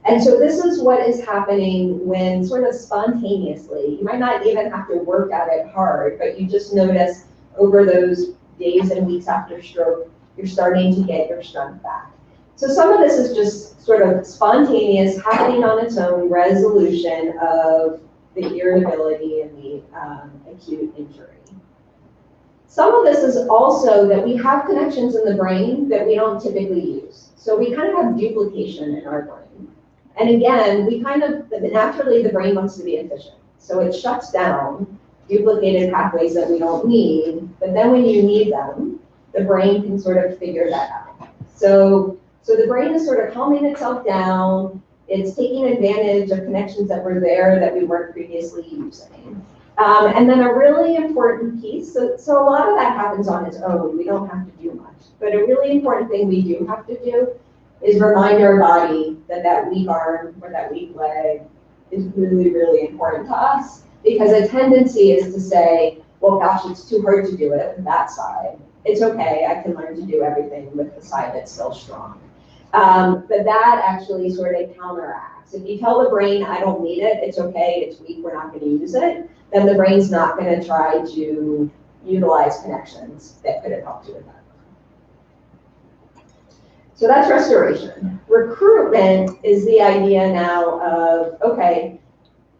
And so this is what is happening when sort of spontaneously, you might not even have to work at it hard, but you just notice over those days and weeks after stroke, you're starting to get your strength back. So some of this is just sort of spontaneous, happening on its own resolution of the irritability and the acute injury. Some of this is also that we have connections in the brain that we don't typically use. So we kind of have duplication in our brain. And again, we kind of, naturally the brain wants to be efficient. So it shuts down duplicated pathways that we don't need, but then when you need them, the brain can sort of figure that out. So the brain is sort of calming itself down. It's taking advantage of connections that were there that we weren't previously using. And then a really important piece, so a lot of that happens on its own. We don't have to do much. But a really important thing we do have to do is remind our body that that weak arm or that weak leg is really, really important to us. Because a tendency is to say, well, gosh, it's too hard to do it with that side. It's okay, I can learn to do everything with the side that's still strong. But that actually sort of counteracts. If you tell the brain, I don't need it, it's okay, it's weak, we're not going to use it, then the brain's not going to try to utilize connections that could have helped you with that. So that's restoration. Recruitment is the idea now of, okay,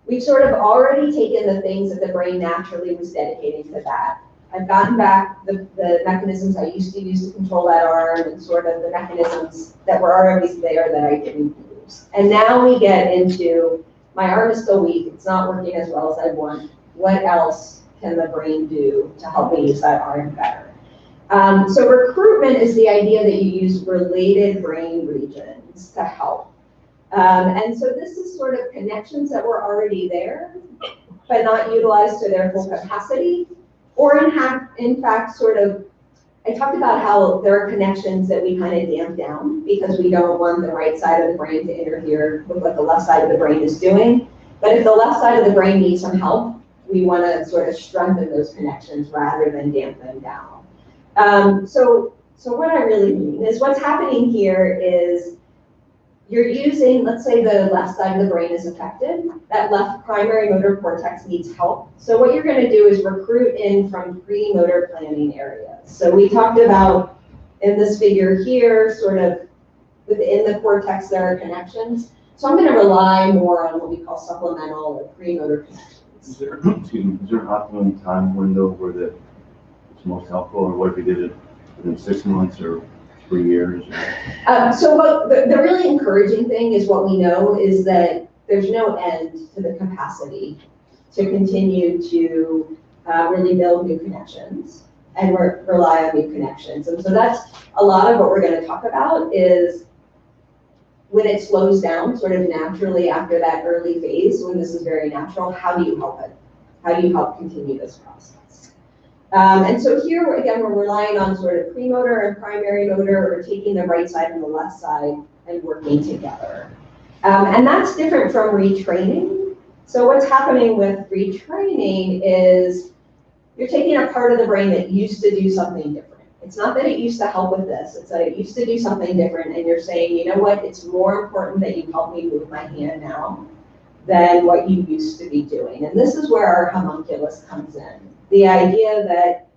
we've sort of already taken the things that the brain naturally was dedicating to that. I've gotten back the mechanisms I used to use to control that arm and sort of the mechanisms that were already there that I didn't use. And now we get into, my arm is still weak, it's not working as well as I want. What else can the brain do to help me use that arm better? So recruitment is the idea that you use related brain regions to help. And so this is sort of connections that were already there, but not utilized to their full capacity. Or in fact, sort of, I talked about how there are connections that we kind of damp down because we don't want the right side of the brain to interfere with what the left side of the brain is doing. But if the left side of the brain needs some help, we want to sort of strengthen those connections rather than damp them down. So what I really mean is what's happening here is you're using, let's say the left side of the brain is affected, that left primary motor cortex needs help. So what you're going to do is recruit in from pre-motor planning areas. So we talked about in this figure here, sort of within the cortex, there are connections. So I'm going to rely more on what we call supplemental or premotor connections. Is there, excuse me, is there an optimum time window where it's most helpful, or what if you did it within 6 months or 3 years? So what the really encouraging thing is what we know is that there's no end to the capacity to continue to really build new connections and rely on new connections. And so that's a lot of what we're going to talk about is when it slows down sort of naturally after that early phase, when this is very natural, how do you help it? How do you help continue this process? And so here, again, we're relying on sort of premotor and primary motor, or taking the right side and the left side and working together. And that's different from retraining. So what's happening with retraining is you're taking a part of the brain that used to do something different. It's not that it used to help with this, it's that it used to do something different, and you're saying, you know what, it's more important that you help me move my hand now than what you used to be doing. And this is where our homunculus comes in. The idea that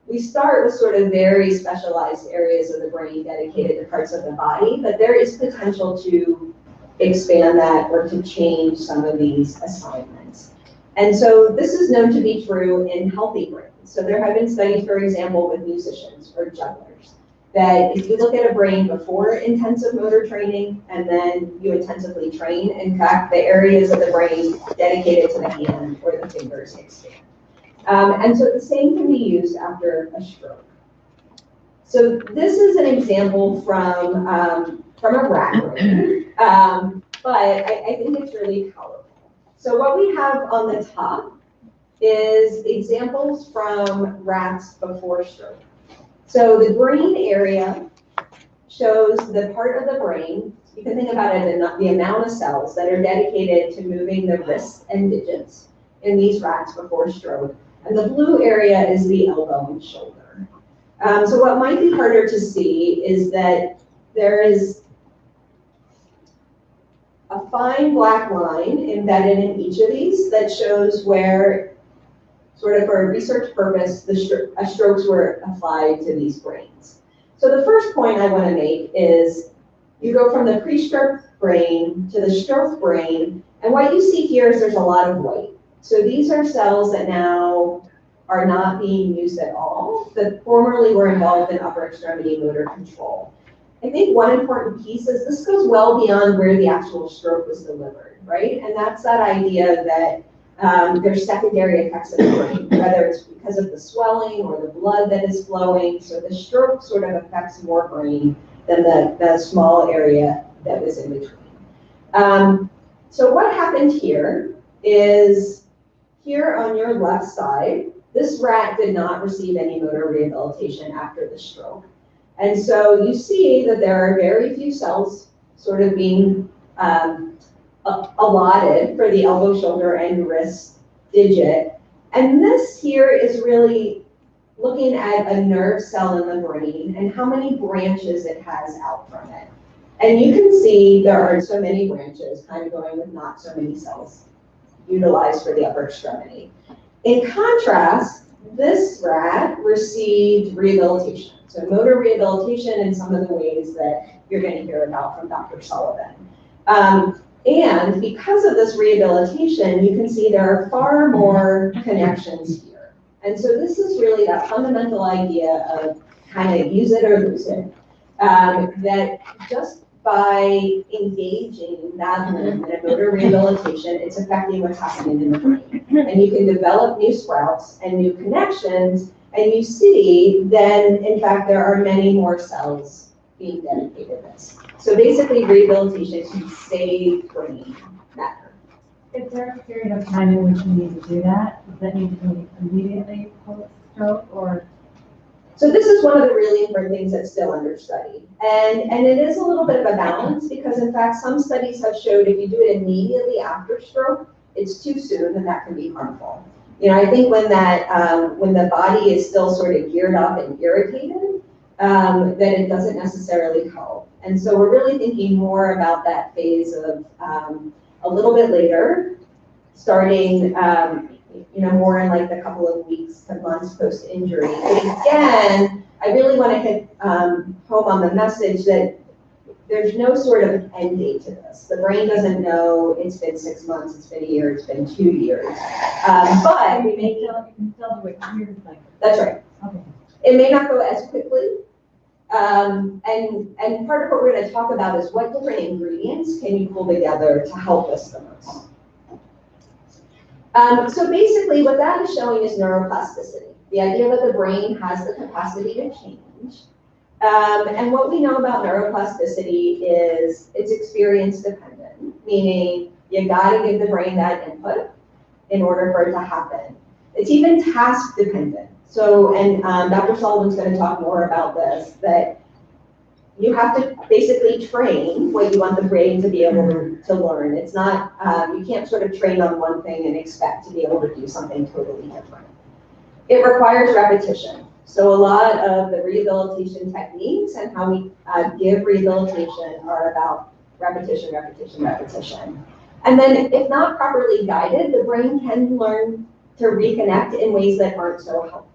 we start with sort of very specialized areas of the brain dedicated to parts of the body, but there is potential to expand that or to change some of these assignments. And so this is known to be true in healthy brains. So there have been studies, for example, with musicians or jugglers, that if you look at a brain before intensive motor training and then you intensively train, in fact, the areas of the brain dedicated to the hand or the fingers expand. And so the same can be used after a stroke. So this is an example from a rat brain, but I think it's really powerful. So what we have on the top is examples from rats before stroke. So the green area shows the part of the brain, you can think about it in the amount of cells that are dedicated to moving the wrists and digits in these rats before stroke. And the blue area is the elbow and shoulder. So what might be harder to see is that there is a fine black line embedded in each of these that shows where, sort of for a research purpose, strokes were applied to these brains. So the first point I want to make is you go from the pre-stroke brain to the stroke brain, and what you see here is there's a lot of white. So these are cells that now are not being used at all, that formerly were involved in upper extremity motor control. I think one important piece is this goes well beyond where the actual stroke was delivered, right? And that's that idea that there's secondary effects in the brain, whether it's because of the swelling or the blood that is flowing. So the stroke sort of affects more brain than the small area that was in between. So what happened here is, here on your left side, this rat did not receive any motor rehabilitation after the stroke. And so you see that there are very few cells sort of being allotted for the elbow, shoulder, and wrist digit. And this here is really looking at a nerve cell in the brain and how many branches it has out from it. And you can see there are so many branches, kind of going with not so many cells utilized for the upper extremity. In contrast, this rat received rehabilitation. So motor rehabilitation in some of the ways that you're going to hear about from Dr. Sullivan. And because of this rehabilitation, you can see there are far more connections here. And so this is really that fundamental idea of kind of use it or lose it, that just by engaging that limb in a motor rehabilitation, it's affecting what's happening in the brain. And you can develop new sprouts and new connections, and you see then, in fact, there are many more cells being dedicated to this. So basically, rehabilitation can save brain matter. Is there a period of time in which you need to do that? Does that need to be immediately post-stroke, or? So this is one of the really important things that's still under study. And it is a little bit of a balance, because in fact, some studies have showed if you do it immediately after stroke, it's too soon and that can be harmful. You know, I think when the body is still sort of geared up and irritated, that it doesn't necessarily help. And so we're really thinking more about that phase of a little bit later, starting more in like the couple of weeks to months post-injury. But again, I really want to hit home on the message that there's no sort of end date to this. The brain doesn't know it's been 6 months, it's been a year, it's been 2 years. But We may still, you can still do it years later. that's right. Okay. It may not go as quickly. And part of what we're going to talk about is what different ingredients can you pull together to help us the most. So basically what that is showing is neuroplasticity, the idea that the brain has the capacity to change. And what we know about neuroplasticity is it's experience dependent, meaning you gotta give the brain that input in order for it to happen. It's even task dependent. So, and Dr. Sullivan's gonna talk more about this, that you have to basically train what you want the brain to be able to learn. It's not, you can't sort of train on one thing and expect to be able to do something totally different. It requires repetition. So a lot of the rehabilitation techniques and how we give rehabilitation are about repetition, repetition, repetition. And then if not properly guided, the brain can learn to reconnect in ways that aren't so helpful.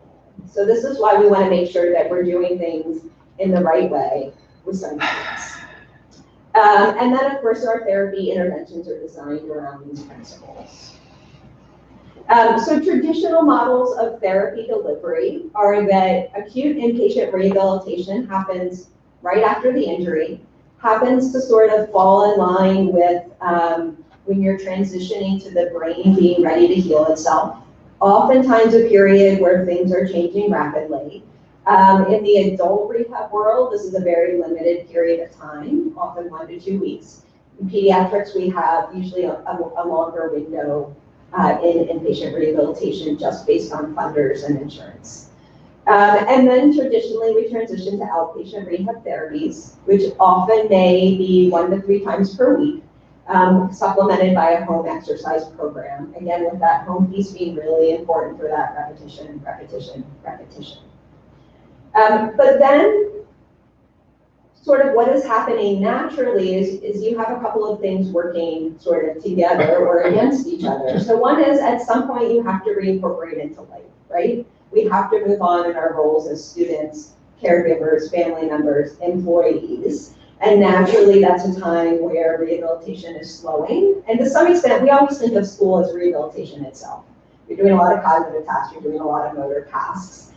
So this is why we want to make sure that we're doing things in the right way with some guidance. And then of course our therapy interventions are designed around these principles. So traditional models of therapy delivery are that acute inpatient rehabilitation happens right after the injury, happens to sort of fall in line with when you're transitioning to the brain being ready to heal itself. Oftentimes a period where things are changing rapidly. In the adult rehab world, this is a very limited period of time, often 1 to 2 weeks. In pediatrics, we have usually a longer window in inpatient rehabilitation just based on funders and insurance. And then traditionally we transition to outpatient rehab therapies, which often may be 1 to 3 times per week, supplemented by a home exercise program. Again, with that home piece being really important for that repetition, repetition, repetition. But then sort of what is happening naturally is you have a couple of things working sort of together or against each other. So one is at some point you have to reincorporate into life, right? We have to move on in our roles as students, caregivers, family members, employees. And naturally that's a time where rehabilitation is slowing. And to some extent, we always think of school as rehabilitation itself. You're doing a lot of cognitive tasks, you're doing a lot of motor tasks.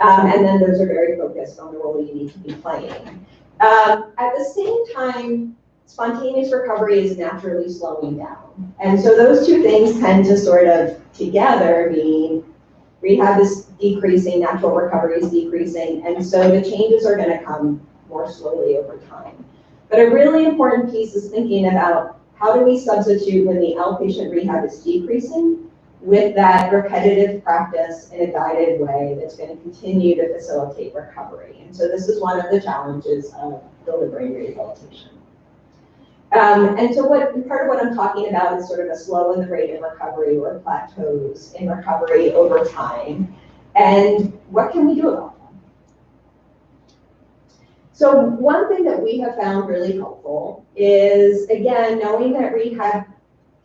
And then those are very focused on the role you need to be playing. At the same time, spontaneous recovery is naturally slowing down. And so those two things tend to sort of together mean rehab is decreasing, natural recovery is decreasing, and so the changes are going to come more slowly over time. But a really important piece is thinking about how do we substitute when the outpatient rehab is decreasing with that repetitive practice in a guided way that's going to continue to facilitate recovery. And so this is one of the challenges of delivering rehabilitation. And so part of what I'm talking about is sort of a slow in the rate of recovery or plateaus in recovery over time. And what can we do about them? So one thing that we have found really helpful is, again, knowing that rehab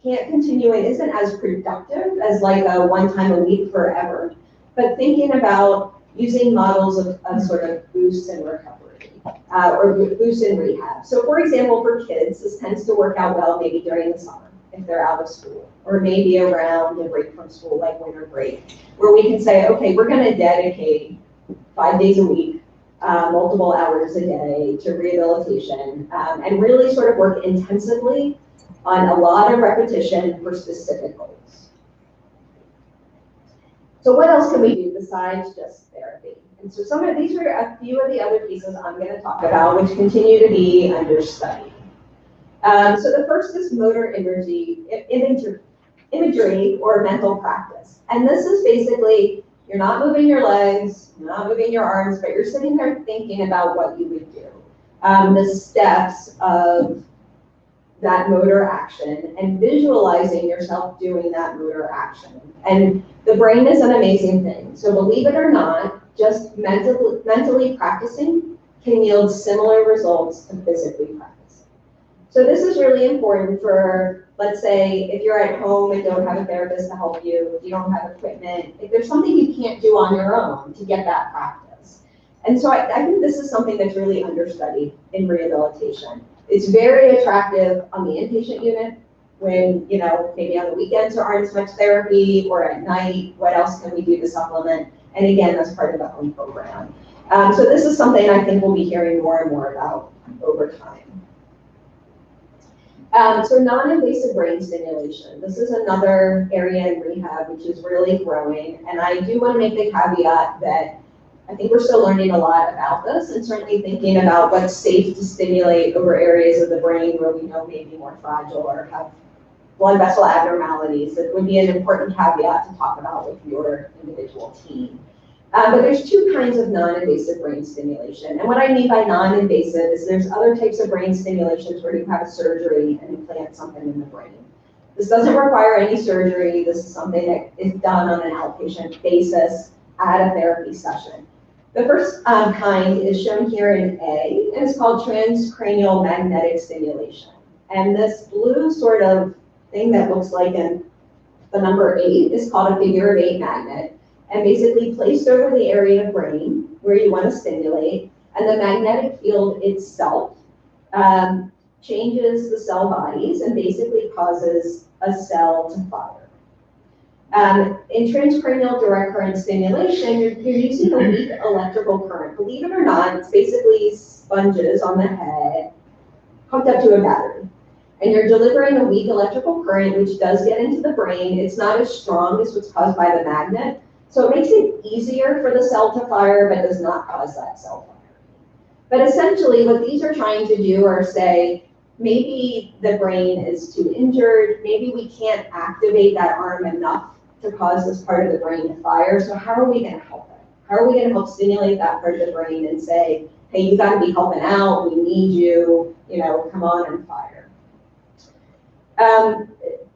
can't continue and isn't as productive as like a 1 time a week forever, but thinking about using models of sort of boosts in recovery or boosts in rehab. So for example, for kids, this tends to work out well maybe during the summer if they're out of school, or maybe around a break from school like winter break, where we can say, okay, we're going to dedicate 5 days a week, multiple hours a day to rehabilitation, and really sort of work intensively on a lot of repetition for specific goals. So what else can we do besides just therapy? And so these are a few of the other pieces I'm going to talk about, which continue to be under study. So the first is motor imagery or mental practice. And this is basically, you're not moving your legs, you're not moving your arms, but you're sitting there thinking about what you would do. The steps of that motor action and visualizing yourself doing that motor action. And the brain is an amazing thing. So believe it or not, just mentally practicing can yield similar results to physically practicing. So this is really important for, let's say, if you're at home and don't have a therapist to help you, if you don't have equipment, if there's something you can't do on your own to get that practice. And so I think this is something that's really understudied in rehabilitation. It's very attractive on the inpatient unit when, you know, maybe on the weekends there aren't as much therapy, or at night, what else can we do to supplement? And again, that's part of the home program. So this is something I think we'll be hearing more and more about over time. So non-invasive brain stimulation. This is another area in rehab which is really growing. And I do want to make the caveat that I think we're still learning a lot about this, and certainly thinking about what's safe to stimulate over areas of the brain where we know may be more fragile or have blood vessel abnormalities. It would be an important caveat to talk about with your individual team. But there's two kinds of non-invasive brain stimulation. And what I mean by non-invasive is there's other types of brain stimulations where you have a surgery and implant something in the brain. This doesn't require any surgery. This is something that is done on an outpatient basis at a therapy session. The first kind is shown here in A, and it's called transcranial magnetic stimulation. And this blue sort of thing that looks like the number 8 is called a figure of 8 magnet, and basically placed over the area of brain where you want to stimulate, and the magnetic field itself changes the cell bodies and basically causes a cell to fire. In transcranial direct current stimulation, you're using a weak electrical current. Believe it or not, it's basically sponges on the head hooked up to a battery. And you're delivering a weak electrical current, which does get into the brain. It's not as strong as what's caused by the magnet. So it makes it easier for the cell to fire, but does not cause that cell fire. But essentially, what these are trying to do are say, maybe the brain is too injured. Maybe we can't activate that arm enough to cause this part of the brain to fire. So how are we going to help it? How are we going to help stimulate that part of the brain and say, hey, you got to be helping out. We need you. You know, come on and fire.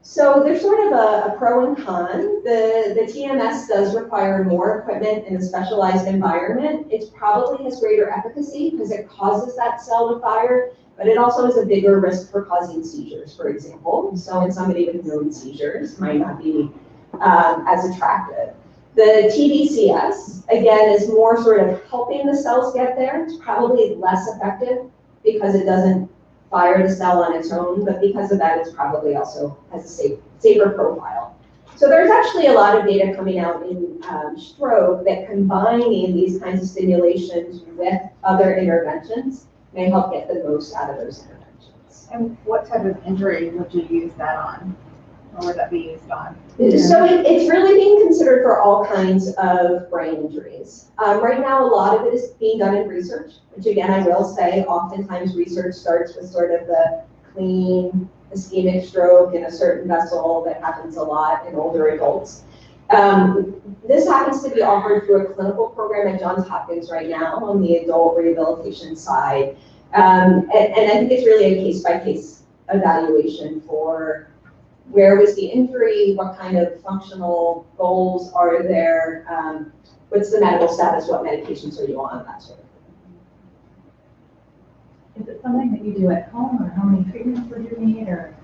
So there's sort of a pro and con. The TMS does require more equipment in a specialized environment. It probably has greater efficacy because it causes that cell to fire, but it also has a bigger risk for causing seizures, for example. So in somebody with known seizures, might not be as attractive. The TDCS, again, is more sort of helping the cells get there. It's probably less effective because it doesn't fire the cell on its own, but because of that, it's probably also has a safer profile. So there's actually a lot of data coming out in stroke that combining these kinds of stimulations with other interventions may help get the most out of those interventions. And what type of injury would you use that on? Or would that be used on? So it's really being considered for all kinds of brain injuries. Right now, a lot of it is being done in research, which again, I will say, oftentimes research starts with sort of the clean ischemic stroke in a certain vessel that happens a lot in older adults. This happens to be offered through a clinical program at Johns Hopkins right now on the adult rehabilitation side. And I think it's really a case-by-case evaluation for where was the injury, what kind of functional goals are there, what's the medical status, what medications are you on, that sort of thing. Is it something that you do at home, or how many treatments would you need, or?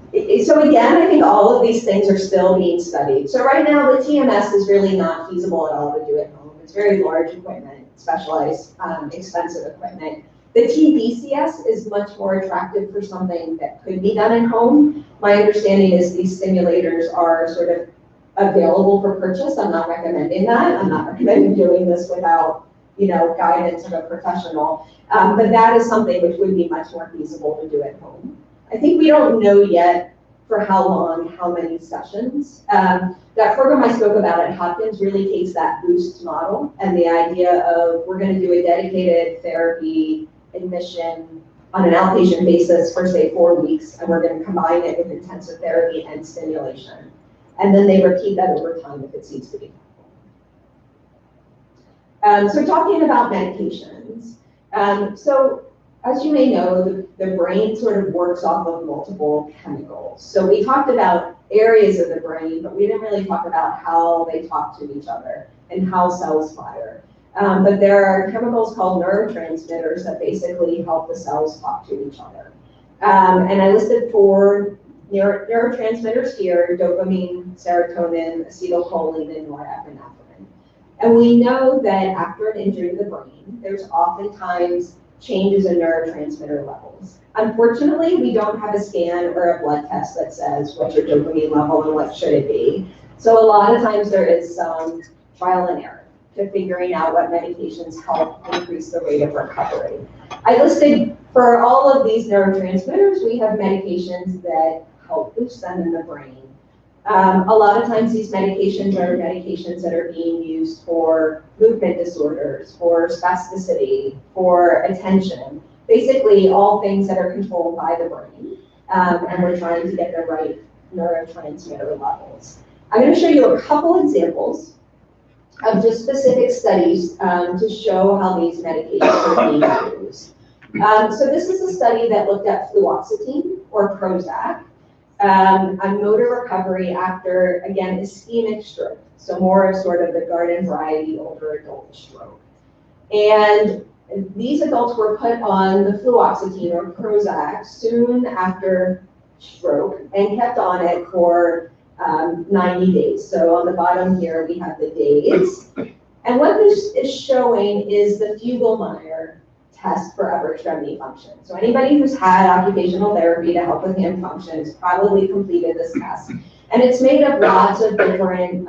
So again, I think all of these things are still being studied. So right now, the TMS is really not feasible at all to do at home. It's very large equipment, specialized, expensive equipment. The TDCS is much more attractive for something that could be done at home. My understanding is these stimulators are sort of available for purchase. I'm not recommending that. I'm not recommending doing this without, you know, guidance of a professional. But that is something which would be much more feasible to do at home. I think we don't know yet for how long, how many sessions. That program I spoke about at Hopkins really takes that boost model and the idea of we're going to do a dedicated therapy admission on an outpatient basis for, say, 4 weeks, and we're going to combine it with intensive therapy and stimulation. And then they repeat that over time if it seems to be helpful. So talking about medications. So as you may know, the brain sort of works off of multiple chemicals. So we talked about areas of the brain, but we didn't really talk about how they talk to each other and how cells fire. But there are chemicals called neurotransmitters that basically help the cells talk to each other. And I listed 4 neurotransmitters here: dopamine, serotonin, acetylcholine, and norepinephrine. And we know that after an injury to the brain, there's oftentimes changes in neurotransmitter levels. Unfortunately, we don't have a scan or a blood test that says what's your dopamine level and what should it be. So a lot of times there is some trial and error to figuring out what medications help increase the rate of recovery. I listed for all of these neurotransmitters, we have medications that help boost them in the brain. A lot of times these medications are medications that are being used for movement disorders, for spasticity, for attention, basically all things that are controlled by the brain. And we're trying to get the right neurotransmitter levels. I'm going to show you a couple examples of just specific studies to show how these medications are being used. So this is a study that looked at fluoxetine or Prozac on motor recovery after, again, ischemic stroke. So more of sort of the garden variety older adult stroke. And these adults were put on the fluoxetine or Prozac soon after stroke and kept on it for 90 days. So on the bottom here, we have the days. And what this is showing is the Fugl-Meyer test for upper extremity function. So anybody who's had occupational therapy to help with hand function has probably completed this test. And it's made of lots of different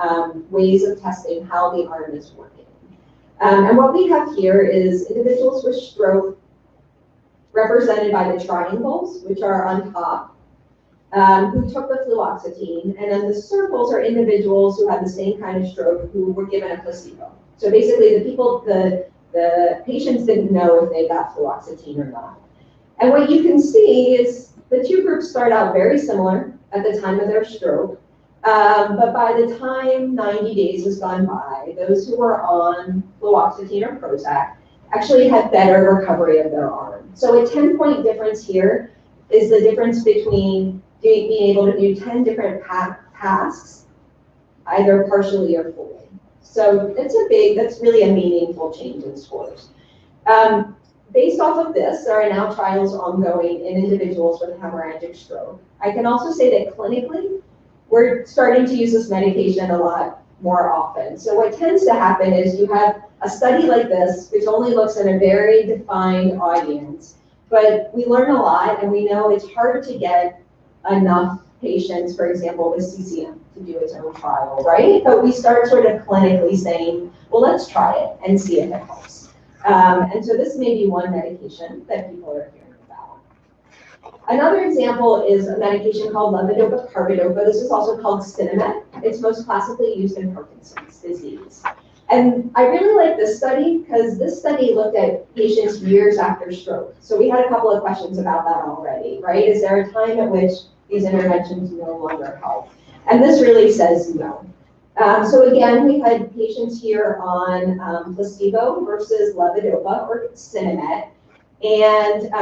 ways of testing how the arm is working. And what we have here is individuals with stroke represented by the triangles, which are on top, who took the fluoxetine, and then the circles are individuals who had the same kind of stroke who were given a placebo. So basically the patients didn't know if they got fluoxetine or not. And what you can see is the 2 groups start out very similar at the time of their stroke, but by the time 90 days has gone by, those who were on fluoxetine or Prozac actually had better recovery of their arm. So a 10-point difference here is the difference between being able to do 10 different tasks, either partially or fully. So that's really a meaningful change in scores. Based off of this, there are now trials ongoing in individuals with hemorrhagic stroke. I can also say that clinically, we're starting to use this medication a lot more often. So what tends to happen is you have a study like this, which only looks at a very defined audience, but we learn a lot and we know it's hard to get enough patients, for example, with CCM to do its own trial, right? But we start sort of clinically saying, well, let's try it and see if it helps. And so this may be one medication that people are hearing about. Another example is a medication called levodopa-carbidopa. This is also called Stimulation. It's most classically used in Parkinson's disease. And I really like this study because this study looked at patients years after stroke. So we had a couple of questions about that already, right? Is there a time at which these interventions no longer help? And this really says no. So again, we had patients here on placebo versus levodopa or Sinemet. And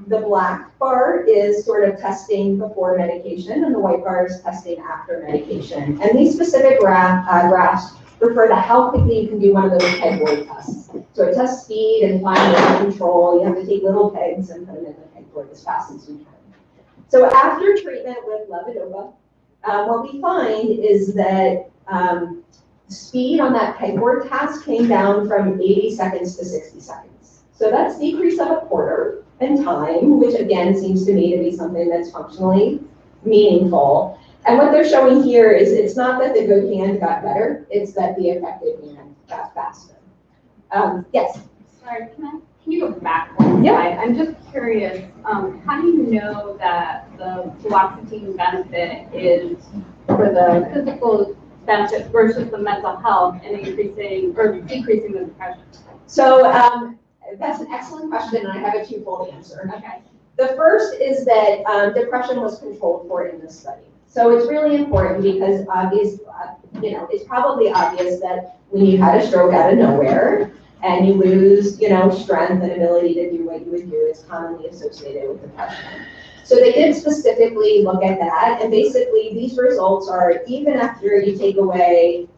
the black bar is sort of testing before medication, and the white bar is testing after medication. And these specific graphs refer to how quickly you can do one of those pegboard tests. So it tests speed and fine control. You have to take little pegs and put them in the pegboard as fast as you can. So after treatment with levodopa, what we find is that speed on that pegboard task came down from 80 seconds to 60 seconds. So that's decrease of a quarter in time, which again seems to me to be something that's functionally meaningful. And what they're showing here is it's not that the good hand got better, it's that the effective hand got faster. Yes? Sorry, can you go back one slide? I'm just curious, how do you know that the fluoxetine benefit is for the physical benefit versus the mental health and increasing or decreasing the depression? So that's an excellent question, and I have a twofold answer. Okay. The first is that depression was controlled for in this study. So it's really important because it's probably obvious that when you had a stroke out of nowhere and you lose, strength and ability to do what you would do, it's commonly associated with depression. So they did specifically look at that, and basically these results are even after you take away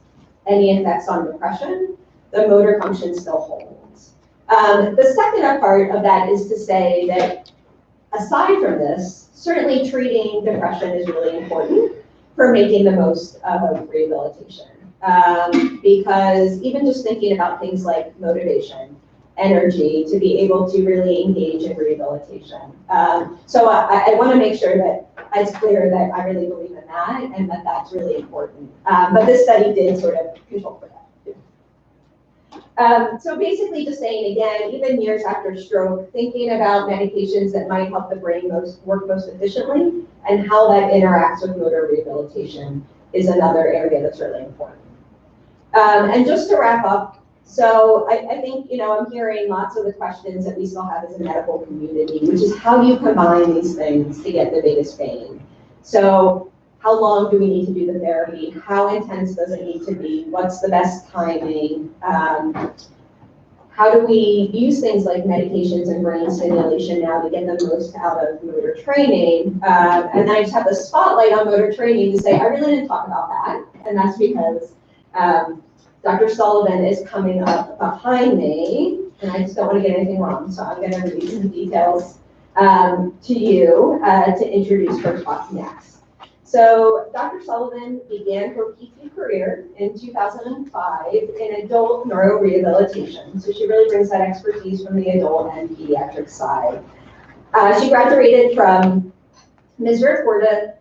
any effects on depression, the motor function still holds. The second part of that is to say that aside from this, certainly treating depression is really important for making the most of rehabilitation. Because even just thinking about things like motivation, energy, to be able to really engage in rehabilitation. So I want to make sure that it's clear that I really believe in that and that that's really important. But this study did sort of control for that. So basically just saying again, even years after stroke, thinking about medications that might help the brain work most efficiently and how that interacts with motor rehabilitation is another area that's really important. And just to wrap up, so I think, I'm hearing lots of the questions that we still have as a medical community, which is how do you combine these things to get the biggest gain? So how long do we need to do the therapy? How intense does it need to be? What's the best timing? How do we use things like medications and brain stimulation now to get the most out of motor training? And I just have the spotlight on motor training to say, I really didn't talk about that. And that's because Dr. Sullivan is coming up behind me, and I just don't want to get anything wrong. So I'm going to read some details to you to introduce her talk next. So Dr. Sullivan began her PT career in 2005 in adult neurorehabilitation. So she really brings that expertise from the adult and pediatric side. She graduated from Misericordia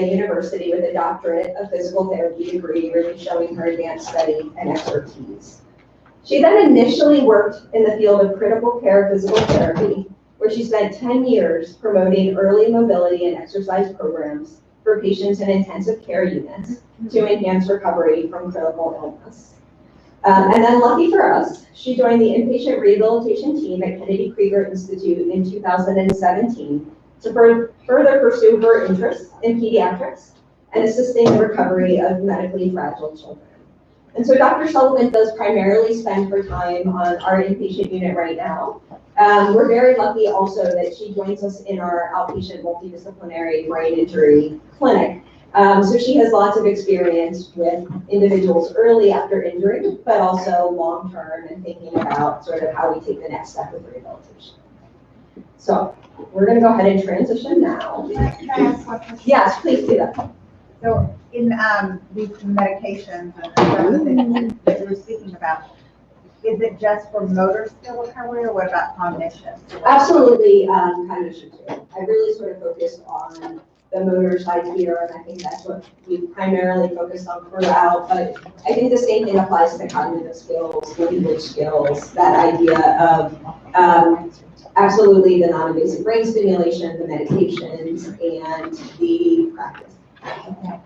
University with a doctorate of physical therapy degree, really showing her advanced study and expertise. She then initially worked in the field of critical care physical therapy, where she spent 10 years promoting early mobility and exercise programs for patients in intensive care units to enhance recovery from critical illness. And then lucky for us, she joined the inpatient rehabilitation team at Kennedy Krieger Institute in 2017 to further pursue her interests in pediatrics and assisting the recovery of medically fragile children. And so Dr. Sullivan does primarily spend her time on our inpatient unit right now. We're very lucky also that she joins us in our outpatient multidisciplinary brain injury clinic. So she has lots of experience with individuals early after injury, but also long-term and thinking about sort of how we take the next step with rehabilitation. So we're going to go ahead and transition now. Can I ask one question? Yes, please do that. So in these medications and other things that you were speaking about, is it just for motor skill recovery or what about cognition? Absolutely, cognition too. I really sort of focused on the motor side here, and I think that's what we primarily focused on throughout, but I think the same thing applies to cognitive skills, language skills, that idea of absolutely the non-invasive brain stimulation, the medications, and the practice. Okay.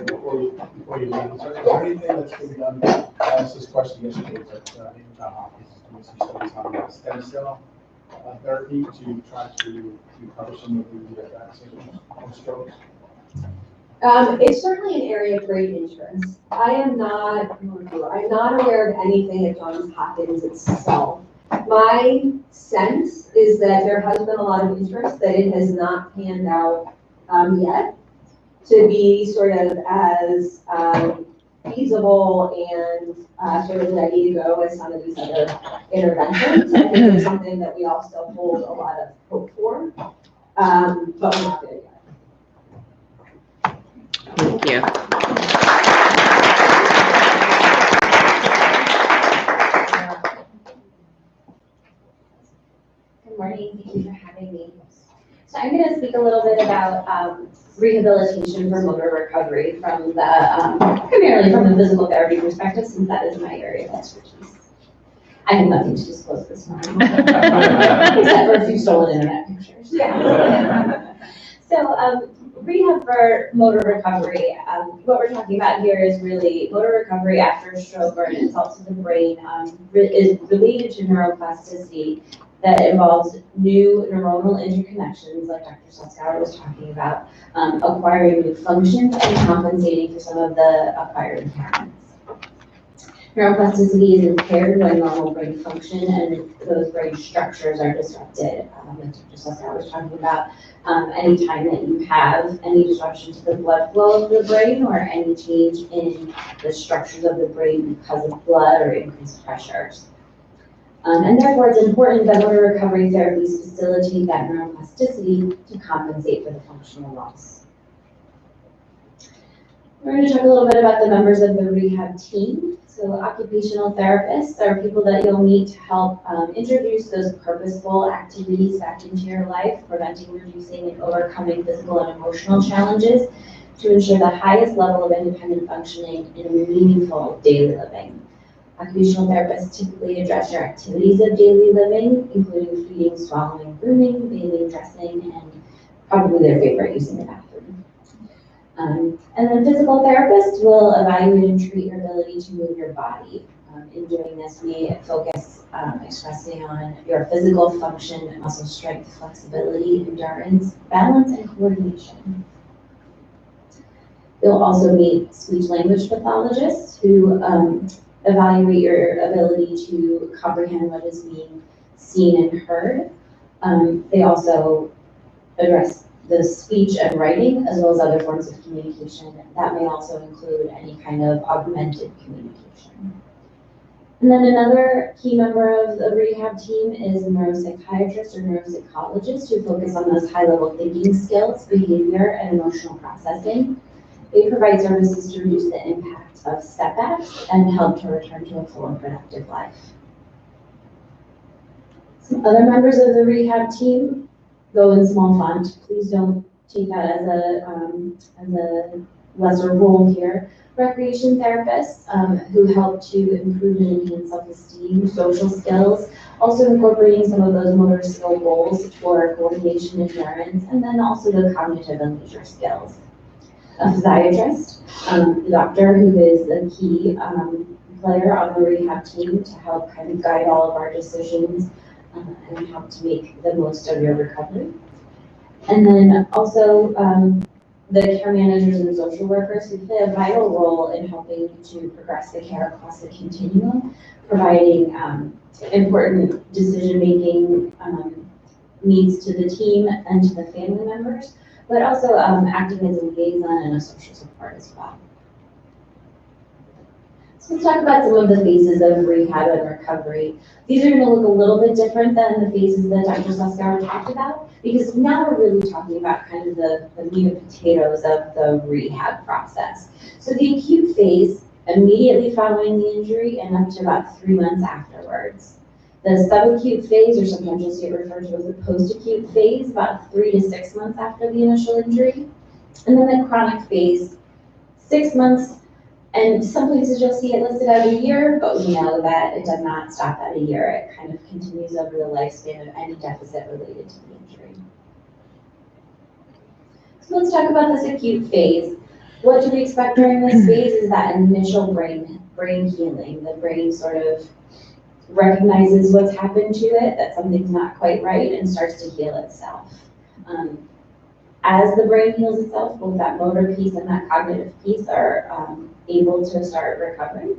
Before you leave, is there anything that's been done? I asked this question yesterday, but John Hopkins is doing some studies on stem cell therapy to try to recover some of the vaccinations from strokes. It's certainly an area of great interest. I'm not aware of anything at Johns Hopkins itself. My sense is that there has been a lot of interest, that it has not panned out yet to be sort of as feasible and sort of ready to go as some of these other interventions. I think it's something that we all still hold a lot of hope for, but we're not there yet. Thank you. Good morning, thank you for having me. So I'm going to speak a little bit about rehabilitation for motor recovery from the, primarily from the physical therapy perspective, since that is my area of expertise. I have nothing to disclose this morning, except for a few stolen internet pictures. Yeah. So rehab for motor recovery, what we're talking about here is really motor recovery after a stroke or an insult to the brain is related to neuroplasticity that involves new neuronal interconnections, like Dr. Suskauer was talking about, acquiring new functions and compensating for some of the acquired impairments. Neuroplasticity is impaired when normal brain function and those brain structures are disrupted. Like Dr. Suskauer was talking about, any time that you have any disruption to the blood flow of the brain or any change in the structures of the brain because of blood or increased pressures. And therefore, it's important that motor recovery therapies facilitate that neuroplasticity to compensate for the functional loss. We're going to talk a little bit about the members of the rehab team. So occupational therapists are people that you'll meet to help introduce those purposeful activities back into your life, preventing, reducing, and overcoming physical and emotional challenges to ensure the highest level of independent functioning in a meaningful daily living. Occupational therapists typically address your activities of daily living, including feeding, swallowing, grooming, bathing, dressing, and probably their favorite, using the bathroom. And then physical therapists will evaluate and treat your ability to move your body. In doing this, we focus expressly on your physical function, muscle strength, flexibility, endurance, balance, and coordination. You'll also meet speech-language pathologists who evaluate your ability to comprehend what is being seen and heard. They also address the speech and writing, as well as other forms of communication. That may also include any kind of augmented communication. And then another key member of the rehab team is a neuropsychiatrist or neuropsychologist who focus on those high-level thinking skills, behavior, and emotional processing. They provide services to reduce the impact of setbacks and help to return to a full and productive life. Some other members of the rehab team go in small font. Please don't take that as a lesser role here. Recreation therapists who help to improve and enhance self-esteem, social skills, also incorporating some of those motor skill goals for coordination, endurance, and then also the cognitive and leisure skills. A physiatrist, the doctor who is a key player on the rehab team to help kind of guide all of our decisions and help to make the most of your recovery. And then also the care managers and social workers who play a vital role in helping to progress the care across the continuum, providing important decision-making needs to the team and to the family members, but also acting as a liaison and a social support as well. So let's talk about some of the phases of rehab and recovery. These are going to look a little bit different than the phases that Dr. Suskauer talked about, because now we're really talking about kind of the meat and potatoes of the rehab process. So the acute phase, immediately following the injury and up to about 3 months afterwards. The subacute phase, or sometimes you'll see it referred to as the post-acute phase, about 3 to 6 months after the initial injury. And then the chronic phase, 6 months, and some places you'll see it listed at a year, but we know that it does not stop at a year. It kind of continues over the lifespan of any deficit related to the injury. So let's talk about this acute phase. What do we expect during this phase is that initial brain healing. The brain sort of recognizes what's happened to it, that something's not quite right, and starts to heal itself. As the brain heals itself, both that motor piece and that cognitive piece are able to start recovering.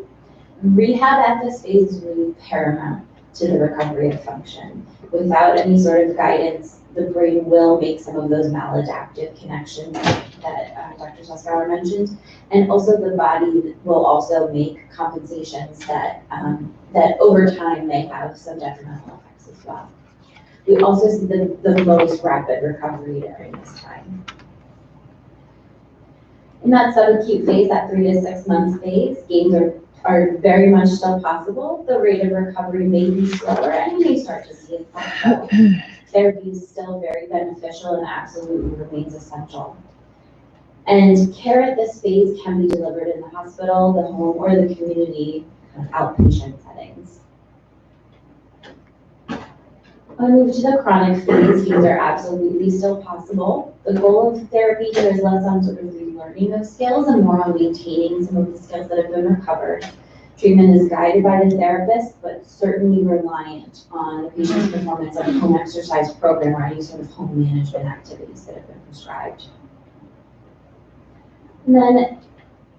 Rehab at this phase is really paramount to the recovery of function. Without any sort of guidance, the brain will make some of those maladaptive connections that Dr. Suskauer mentioned, and also the body will also make compensations that over time may have some detrimental effects as well. We also see the most rapid recovery during this time. In that subacute phase, that 3 to 6 months phase, gains are very much still possible. The rate of recovery may be slower, and you may start to see a plateau. Therapy is still very beneficial and absolutely remains essential. And care at this phase can be delivered in the hospital, the home, or the community outpatient settings. When we move to the chronic phase, these are absolutely still possible. The goal of therapy here is less on sort of relearning those skills and more on maintaining some of the skills that have been recovered. Treatment is guided by the therapist, but certainly reliant on the patient's performance of a home exercise program or any sort of home management activities that have been prescribed. And then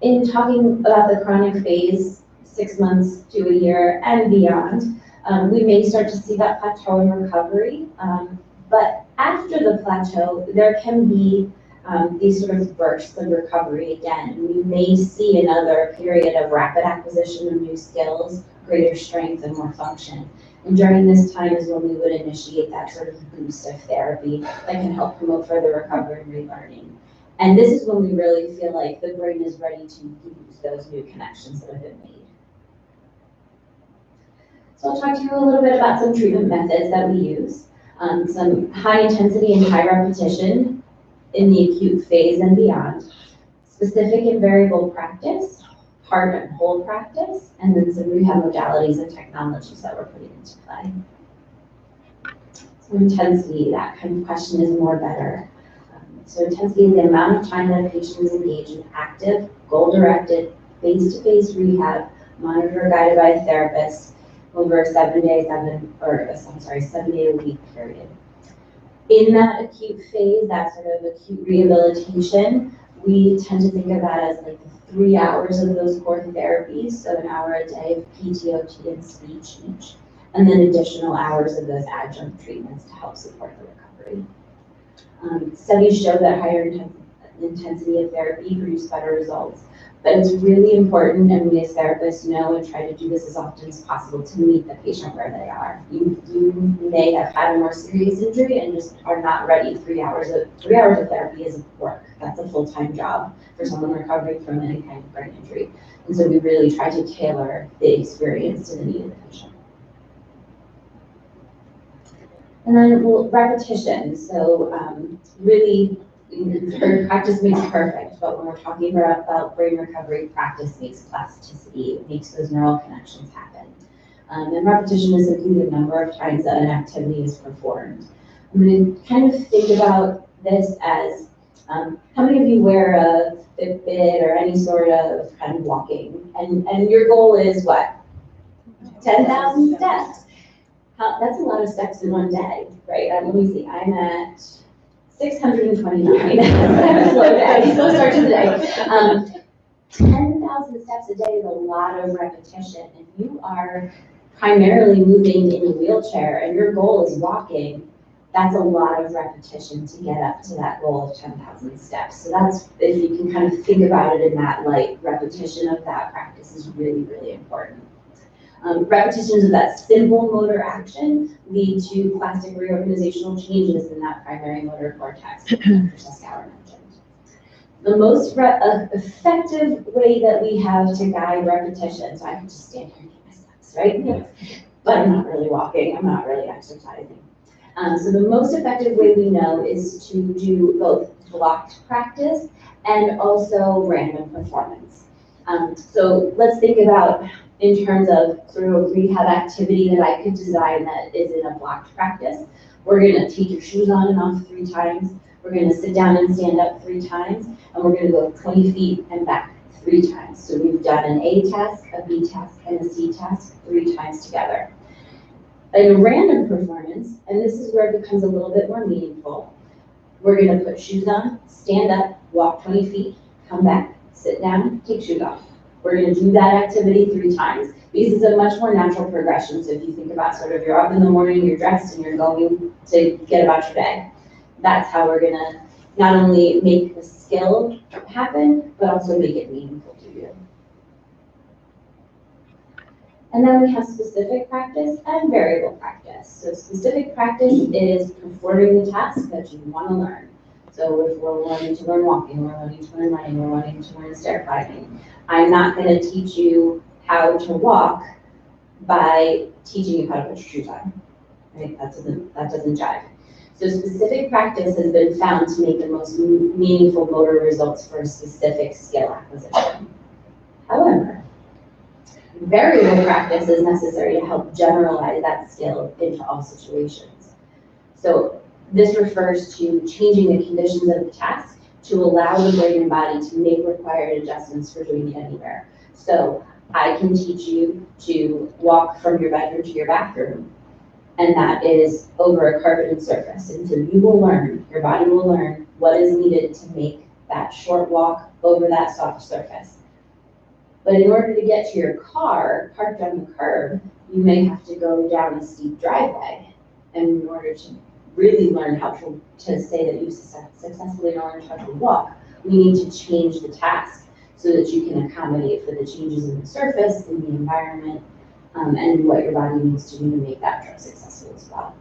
in talking about the chronic phase, 6 months to a year and beyond, we may start to see that plateau in recovery, but after the plateau, there can be these sort of bursts of recovery again. We may see another period of rapid acquisition of new skills, greater strength, and more function. And during this time is when we would initiate that sort of boost of therapy that can help promote further recovery and relearning. And this is when we really feel like the brain is ready to use those new connections that have been made. So I'll talk to you a little bit about some treatment methods that we use. Some high intensity and high repetition in the acute phase and beyond. Specific and variable practice, part and whole practice, and then some rehab modalities and technologies that we're putting into play. So intensity, that kind of question is more better. So intensity is the amount of time that a patient is engaged in active, goal-directed, face-to-face rehab, monitored or guided by a therapist over a 7 day a week period. In that acute phase, that sort of acute rehabilitation, we tend to think of that as like 3 hours of those core therapies, so an hour a day of PT, OT, and speech each, and then additional hours of those adjunct treatments to help support the recovery. Studies show that higher intensity of therapy produce better results, but it's really important, and we as therapists know and try to do this as often as possible to meet the patient where they are. You may have had a more serious injury and just are not ready. 3 hours of therapy is work. That's a full-time job for someone recovering from any kind of brain injury. And so we really try to tailor the experience to the need of the patient. And then repetition. So really, practice makes perfect, but when we're talking about brain recovery, practice makes plasticity. It makes those neural connections happen. And repetition is simply the number of times that an activity is performed. I'm going to kind of think about this as, how many of you wear a Fitbit or any sort of kind of walking? And your goal is what? 10,000 steps. That's a lot of steps in one day, right? Let me see, I'm at 629. Slow start to the day. 10,000 steps a day is a lot of repetition. If you are primarily moving in a wheelchair and your goal is walking, that's a lot of repetition to get up to that goal of 10,000 steps. So that's, if you can kind of think about it in that light, repetition of that practice is really, really important. Repetitions of that simple motor action lead to plastic reorganizational changes in that primary motor cortex, that Dr. Suskauer mentioned. The most effective way that we have to guide repetition, so I can just stand here and get my steps, right? Yeah. But I'm not really walking, I'm not really exercising. So the most effective way we know is to do both blocked practice and also random performance. So let's think about in terms of sort of a rehab activity that I could design that is in a blocked practice. We're gonna take your shoes on and off 3 times. We're gonna sit down and stand up 3 times, and we're gonna go 20 feet and back 3 times. So we've done an A task, a B task, and a C task 3 times together. In a random performance, and this is where it becomes a little bit more meaningful, we're gonna put shoes on, stand up, walk 20 feet, come back, sit down, take shoes off. We're going to do that activity 3 times because it's a much more natural progression. So if you think about sort of you're up in the morning, you're dressed, and you're going to get about your day. That's how we're going to not only make the skill happen, but also make it meaningful to you. And then we have specific practice and variable practice. So specific practice is performing the task that you want to learn. So if we're wanting to learn walking, we're wanting to learn running, we're wanting to learn stair climbing, I'm not going to teach you how to walk by teaching you how to put your shoes on, right? That doesn't jive. So specific practice has been found to make the most meaningful motor results for a specific skill acquisition. However, variable practice is necessary to help generalize that skill into all situations. So this refers to changing the conditions of the task to allow the brain and body to make required adjustments for doing it anywhere. So I can teach you to walk from your bedroom to your bathroom, and that is over a carpeted surface. And so you will learn, your body will learn what is needed to make that short walk over that soft surface. But in order to get to your car, parked on the curb, you may have to go down a steep driveway. And in order to really learn how to say that you successfully learned how to walk, we need to change the task so that you can accommodate for the changes in the surface, in the environment, and what your body needs to do to make that trip successful as well.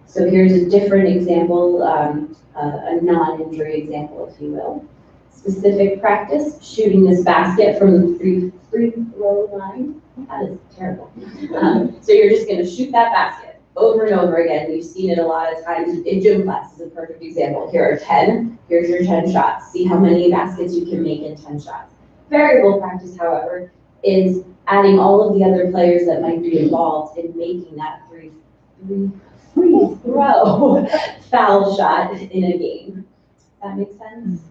So here's a different example, a non-injury example, if you will. Specific practice, shooting this basket from the free throw line. That is terrible. So you're just gonna shoot that basket over and over again. You've seen it a lot of times in gym class is a perfect example. Here are 10, here's your 10 shots. See how many baskets you can make in 10 shots. Variable practice, however, is adding all of the other players that might be involved in making that free throw foul shot in a game. That makes sense?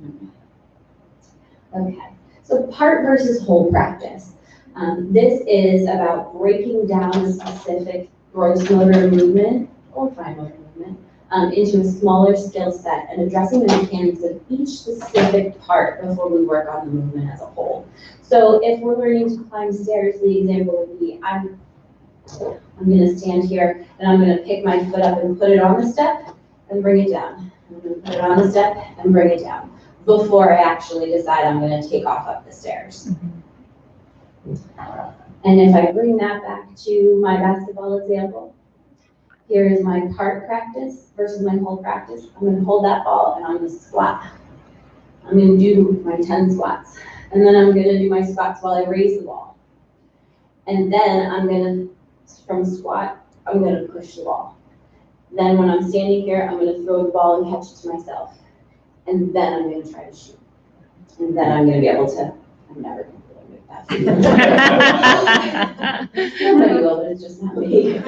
Okay, so part versus whole practice. This is about breaking down a specific gross motor movement or fine motor movement into a smaller skill set and addressing the mechanics of each specific part before we work on the movement as a whole. So if we're learning to climb stairs, the example would be I'm gonna stand here and I'm gonna pick my foot up and put it on the step and bring it down. I'm gonna put it on the step and bring it down before I actually decide I'm gonna take off up the stairs. And if I bring that back to my basketball example, here is my part practice versus my whole practice. I'm gonna hold that ball and I'm gonna squat. I'm gonna do my 10 squats. And then I'm gonna do my squats while I raise the ball. And then I'm gonna, from squat, I'm gonna push the ball. Then when I'm standing here, I'm gonna throw the ball and catch it to myself. And then I'm gonna try to shoot. And then I'm gonna be able to, I'm never gonna be able to make that. Somebody will, but it's just not me.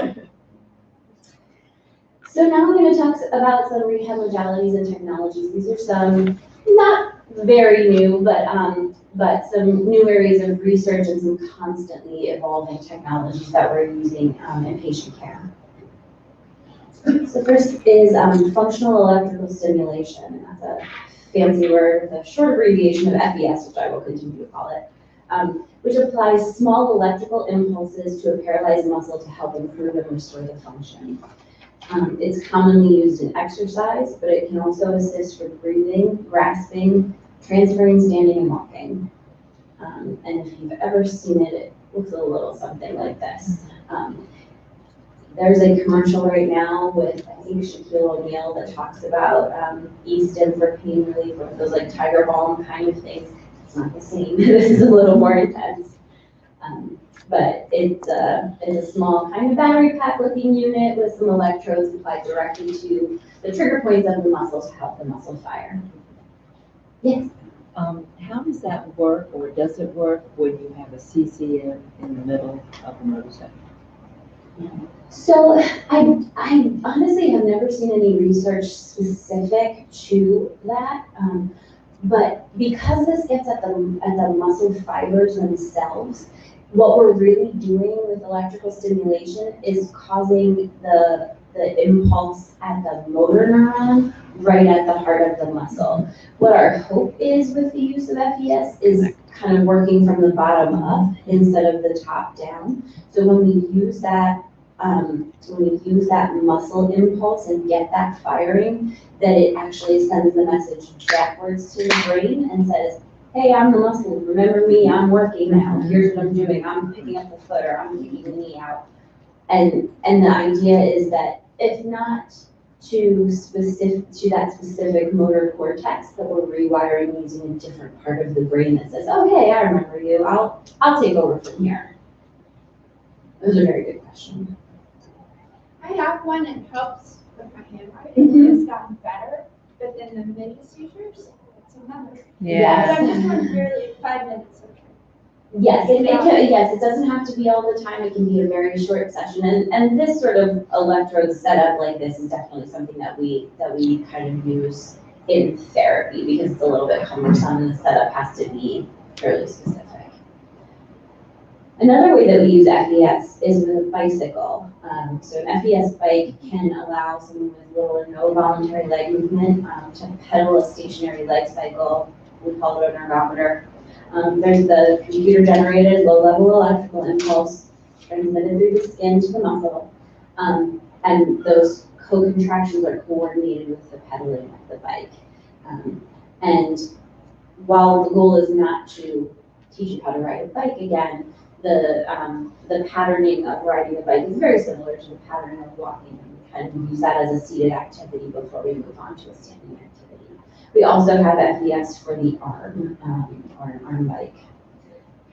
So now I'm gonna talk about some rehab modalities and technologies. These are some, not very new, but some new areas of research and some constantly evolving technologies that we're using in patient care. So first is functional electrical stimulation. That's a fancy word with a short abbreviation of FES, which I will continue to call it, which applies small electrical impulses to a paralyzed muscle to help improve and restore the function. It's commonly used in exercise, but it can also assist with breathing, grasping, transferring, standing, and walking. And if you've ever seen it, it looks a little something like this. There's a commercial right now with, I think, Shaquille O'Neal that talks about Easton for pain relief, or those like Tiger Balm kind of things. It's not the same. This is a little more intense. But it's a small kind of battery pack looking unit with some electrodes applied directly to the trigger points of the muscle to help the muscle fire. Yes? How does that work, or does it work when you have a CCM in the middle of a motorcycle? So I honestly have never seen any research specific to that, but because this gets at the muscle fibers themselves, what we're really doing with electrical stimulation is causing the impulse at the motor neuron right at the heart of the muscle. What our hope is with the use of FES is kind of working from the bottom up instead of the top down. So when we use that muscle impulse and get that firing, that it actually sends the message backwards to the brain and says, hey, I'm the muscle, remember me, I'm working now, here's what I'm doing, I'm picking up the foot or I'm kicking the knee out. And the idea is that if not to that specific motor cortex, that we're rewiring using a different part of the brain that says, oh, hey, I remember you, I'll take over from here. Those are very good questions. I have one and helps with my handwriting. It's gotten better, but then the mini seizures, it's another. Yes. But I'm just wondering, really, 5 minutes. Yes, it doesn't have to be all the time. It can be a very short session, and this sort of electrode setup like this is definitely something that we kind of use in therapy because it's a little bit cumbersome and the setup has to be fairly specific. Another way that we use FES is with a bicycle. So an FES bike can allow someone with little or no voluntary leg movement to pedal a stationary leg cycle. We call it an ergometer. There's the computer-generated low-level electrical impulse transmitted through the skin to the muscle, and those co-contractions are coordinated with the pedaling of the bike. And while the goal is not to teach you how to ride a bike again, the patterning of riding a bike is very similar to the patterning of walking. We kind of use that as a seated activity before we move on to a standing activity. We also have FES for the arm, or an arm bike.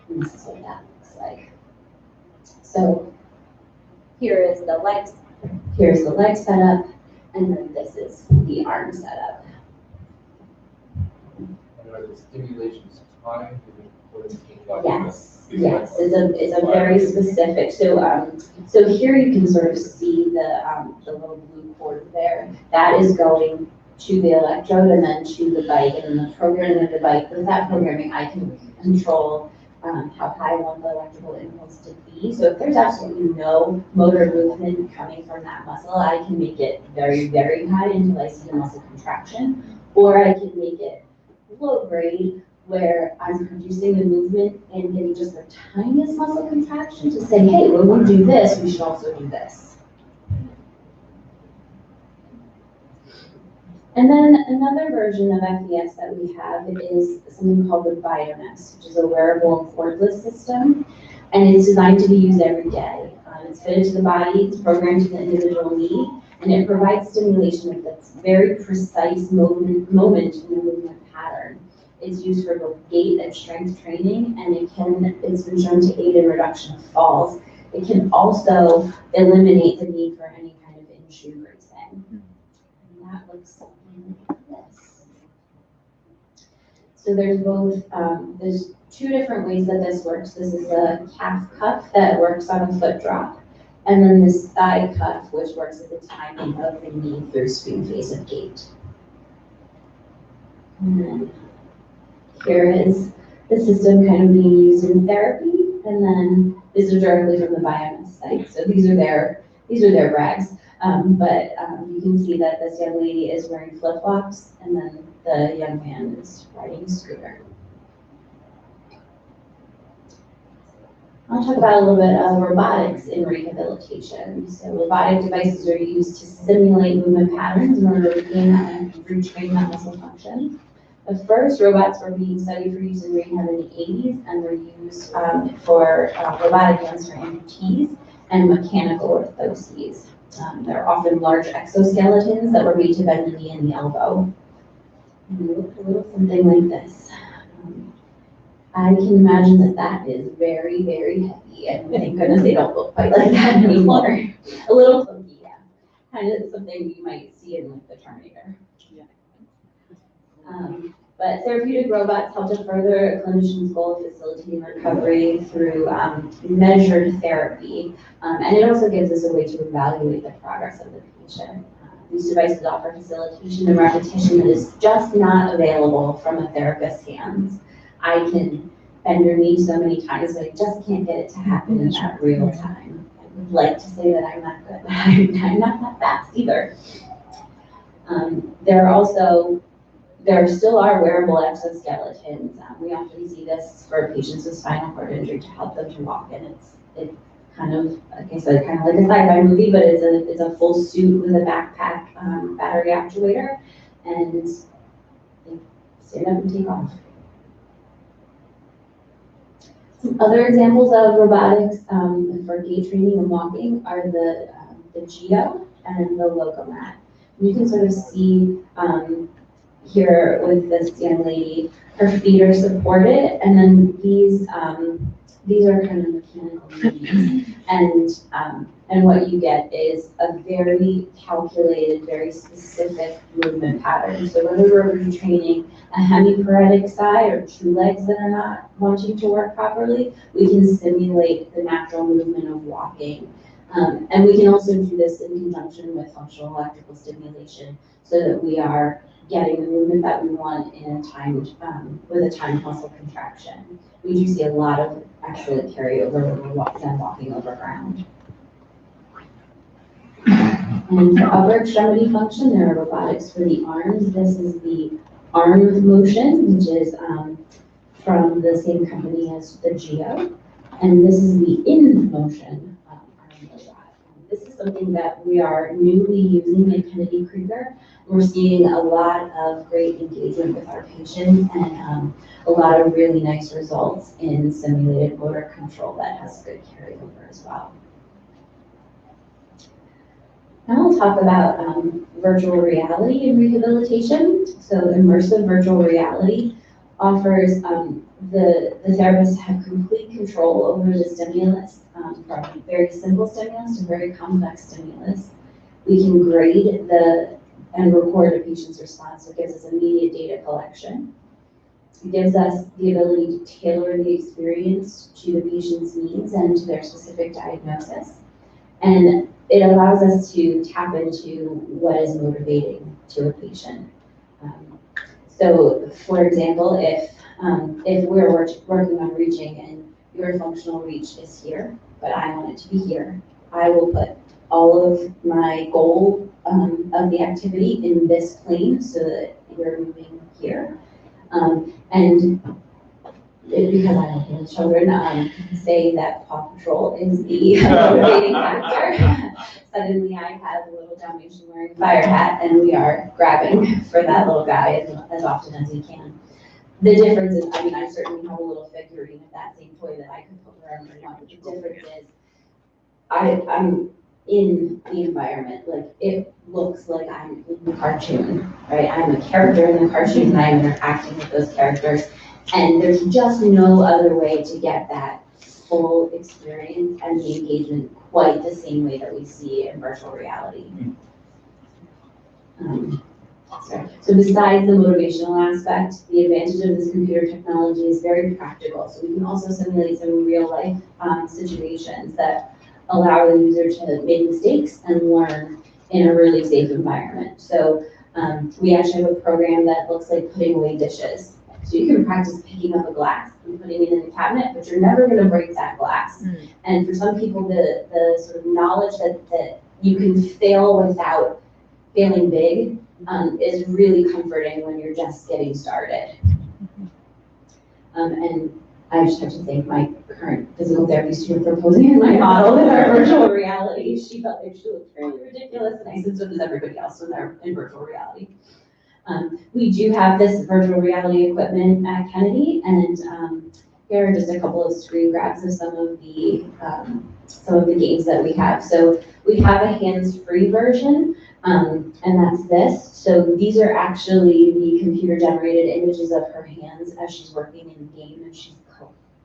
And this is what that looks like. So here is the legs. Here's the leg setup, and then this is the arm setup. Are the stimulations timed? Yes, yes, it's a very specific. So here you can sort of see the little blue cord there. That is going to the electrode and then to the bike, and then the programming of the bike. With that programming, I can control how high I want the electrical impulse to be. So if there's absolutely no motor movement coming from that muscle, I can make it very, very high until I see a muscle contraction, or I can make it low grade where I'm producing the movement and getting just the tiniest muscle contraction to say, hey, when we do this, we should also do this. And then another version of FES that we have is something called the Bioness, which is a wearable cordless system, and it's designed to be used every day. It's fitted to the body, it's programmed to the individual need, and it provides stimulation with this very precise moment in the movement pattern. It's used for both gait and strength training, and it's been shown to aid in reduction of falls. It can also eliminate the need for any kind of in-shoe bracing. And that looks something like this. So there's two different ways that this works. This is a calf cuff that works on a foot drop, and then this thigh cuff, which works at the timing of the knee through swing phase of gait. And then here is the system kind of being used in therapy, and then these are directly from the Bioness site. So these are their brags, but you can see that this young lady is wearing flip-flops, and then the young man is riding a scooter. I'll talk about a little bit of robotics in rehabilitation. So robotic devices are used to simulate movement patterns in order to retrain that muscle function. At first, robots were being studied for use in rehab in the 80s, and were used for robotic ones for amputees and mechanical orthoses. They're often large exoskeletons that were made to bend the knee and the elbow. And they look a little something like this. I can imagine that is very, very heavy, and thank goodness they don't look quite like that anymore. A little funky, yeah. Kind of something you might see in like the Terminator. But therapeutic robots help to further a clinician's goal of facilitating recovery through measured therapy. And it also gives us a way to evaluate the progress of the patient. These devices offer facilitation and repetition that is just not available from a therapist's hands. I can bend your knee so many times, but I just can't get it to happen in that real time. I would like to say that I'm not good, but I'm not that fast either. There still are wearable exoskeletons. We often see this for patients with spinal cord injury to help them to walk, and it's kind of, like I said, kind of like a sci-fi movie, but it's a full suit with a backpack, battery actuator, and they stand up and take off. Some other examples of robotics for gait training and walking are the Geo and the Locomat. You can sort of see here with this young lady, her feet are supported, and then these are kind of mechanical movements. And what you get is a very calculated, very specific movement pattern. So whether we're retraining a hemiparetic side or two legs that are not wanting to work properly, we can simulate the natural movement of walking. And we can also do this in conjunction with functional electrical stimulation so that we are getting the movement that we want in a timed, with a timed muscle contraction. We do see a lot of actually carryover when we're walking over ground. And for upper extremity function, there are robotics for the arms. This is the arm motion, which is from the same company as the Geo. And this is the in motion arm robot. This is the something that we are newly using in Kennedy Krieger. We're seeing a lot of great engagement with our patients and a lot of really nice results in simulated motor control that has good carryover as well. Now we'll talk about virtual reality in rehabilitation. So immersive virtual reality offers the therapists have complete control over the stimulus, from very simple stimulus to very complex stimulus. We can grade and record a patient's response, so it gives us immediate data collection. It gives us the ability to tailor the experience to the patient's needs and to their specific diagnosis. And it allows us to tap into what is motivating to a patient. So, for example, if we're working on reaching and your functional reach is here, but I want it to be here, I will put all of my goal of the activity in this plane so that you're moving here. And because I don't have children, say that Paw Patrol is the motivating factor. Suddenly I have a little Dalmatian wearing a fire hat and we are grabbing for that little guy as often as we can. The difference is, I mean, I certainly have a little figurine of that same toy that I could put wherever I want. The difference is I'm in the environment. Like, it looks like I'm in the cartoon, right? I'm a character in the cartoon and I'm interacting with those characters. And there's just no other way to get that full experience and the engagement quite the same way that we see in virtual reality. So besides the motivational aspect, the advantage of this computer technology is very practical. So we can also simulate some real life situations that allow the user to make mistakes and learn in a really safe environment. So we actually have a program that looks like putting away dishes. So you can practice picking up a glass and putting it in the cabinet, but you're never going to break that glass. And for some people, the sort of knowledge that you can fail without failing big is really comforting when you're just getting started. And I just have to thank my current physical therapy student for posing in my model with our virtual reality. She felt like she looked really ridiculous, and I said, so does everybody else when they're in virtual reality. We do have this virtual reality equipment at Kennedy, and here are just a couple of screen grabs of some of the games that we have. So we have a hands-free version, and that's this. So these are actually the computer-generated images of her hands as she's working in the game, and she's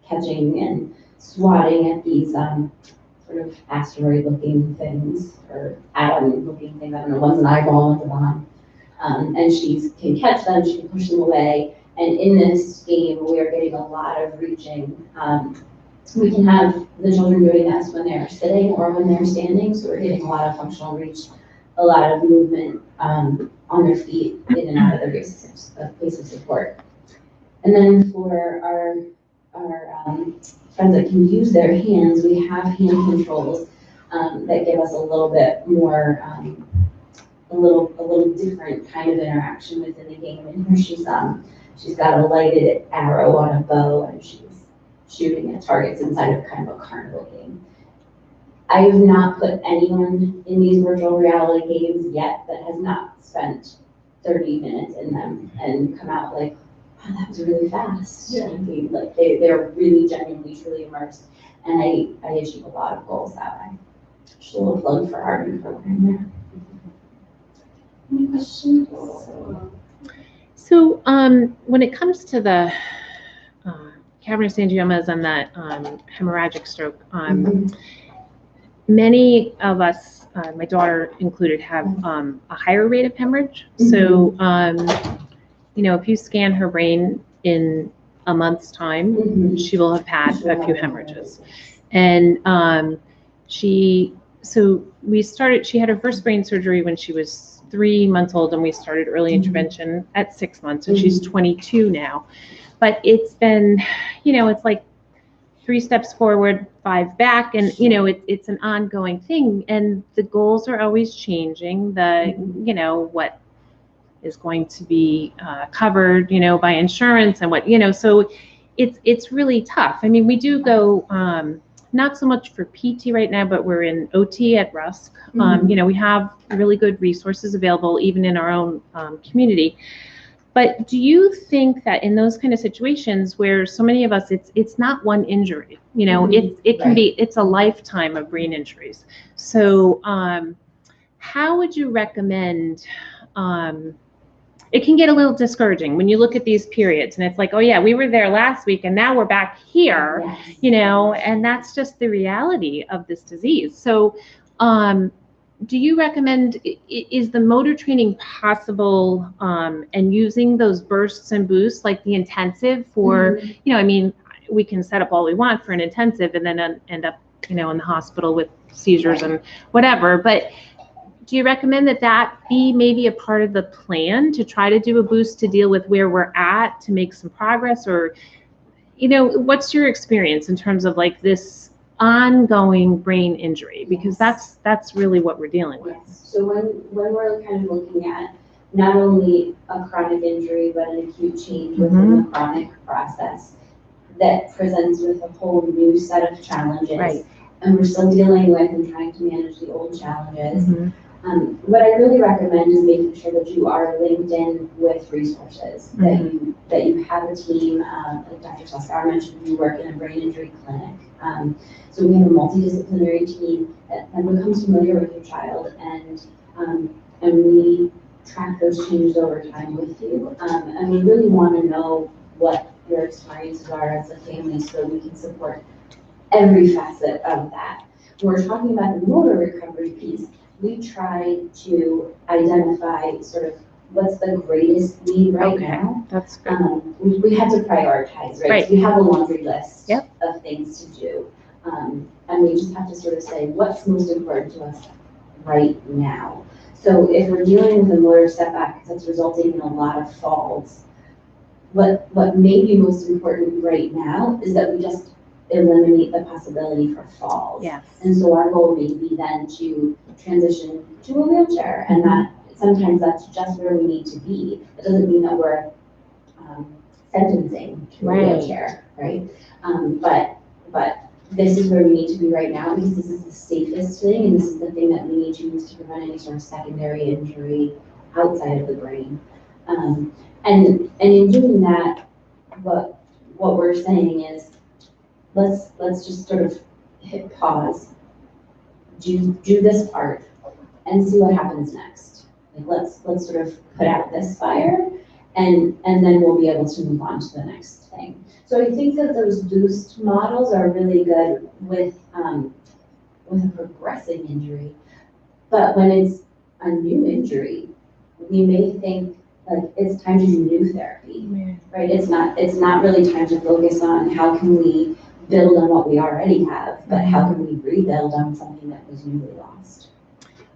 catching and swatting at these sort of asteroid-looking things, or atom-looking things. I don't know, one's an eyeball at the bottom. And she can catch them, she can push them away. And in this game, we are getting a lot of reaching. We can have the children doing this when they're sitting or when they're standing, so we're getting a lot of functional reach, a lot of movement on their feet in and out of their place of support. And then for our friends that can use their hands, we have hand controls that give us a little bit more, a little different kind of interaction within the game. And here she's got a lighted arrow on a bow, and she's shooting at targets inside of kind of a carnival game. I have not put anyone in these virtual reality games yet that has not spent 30 minutes in them and come out like, wow, that was really fast. Yeah. Like they're really genuinely, truly immersed. And I achieve a lot of goals that way. Just a little plug for our new program there. Any questions? So when it comes to the cavernous angiomas and that hemorrhagic stroke, many of us, my daughter included, have a higher rate of hemorrhage. So, you know, if you scan her brain in a month's time, she will have had a few hemorrhages. And she had her first brain surgery when she was 3 months old, and we started early intervention at 6 months, and she's 22 now. But it's been, you know, it's like 3 steps forward, 5 back, and you know, it's an ongoing thing, and the goals are always changing. You know, what is going to be covered, you know, by insurance, and what, you know, so it's really tough. I mean, we do go not so much for PT right now, but we're in OT at Rusk. Mhm. You know, we have really good resources available even in our own community. But do you think that in those kind of situations where so many of us, it's not one injury, you know, it can be, it's a lifetime of brain injuries. So how would you recommend, it can get a little discouraging when you look at these periods and it's like, oh yeah, we were there last week and now we're back here, you know, and that's just the reality of this disease. So do you recommend, is the motor training possible and using those bursts and boosts like the intensive for, you know, I mean, we can set up all we want for an intensive and then end up, you know, in the hospital with seizures and whatever, but do you recommend that that be maybe a part of the plan to try to do a boost to deal with where we're at to make some progress? Or, you know, what's your experience in terms of like this ongoing brain injury? Because that's really what we're dealing with. So when we're kind of looking at not only a chronic injury, but an acute change within the chronic process that presents with a whole new set of challenges. And we're still dealing with and trying to manage the old challenges. What I really recommend is making sure that you are linked in with resources, that you have a team, like Dr. Suskauer mentioned, you work in a brain injury clinic. So we have a multidisciplinary team that becomes familiar with your child, and we track those changes over time with you. And we really want to know what your experiences are as a family so we can support every facet of that. When we're talking about the motor recovery piece, we try to identify sort of what's the greatest need right now. That's good. We had to prioritize, right? So we have a laundry list of things to do. And we just have to sort of say, what's most important to us right now? So if we're dealing with a motor setback that's resulting in a lot of falls, what may be most important right now is that we just eliminate the possibility for falls. And so our goal may be then to transition to a wheelchair, and that sometimes that's just where we need to be. It doesn't mean that we're sentencing to a wheelchair, right? But this is where we need to be right now because this is the safest thing, and this is the thing that we need to use to prevent any sort of secondary injury outside of the brain. And in doing that, what we're saying is, let's just sort of hit pause, do this part, and see what happens next. Like let's sort of put out this fire, and then we'll be able to move on to the next thing. So I think that those boost models are really good with a progressing injury, but when it's a new injury, we may think like it's time to do new therapy, right? It's not really time to focus on how can we build on what we already have, but how can we rebuild on something that was newly lost?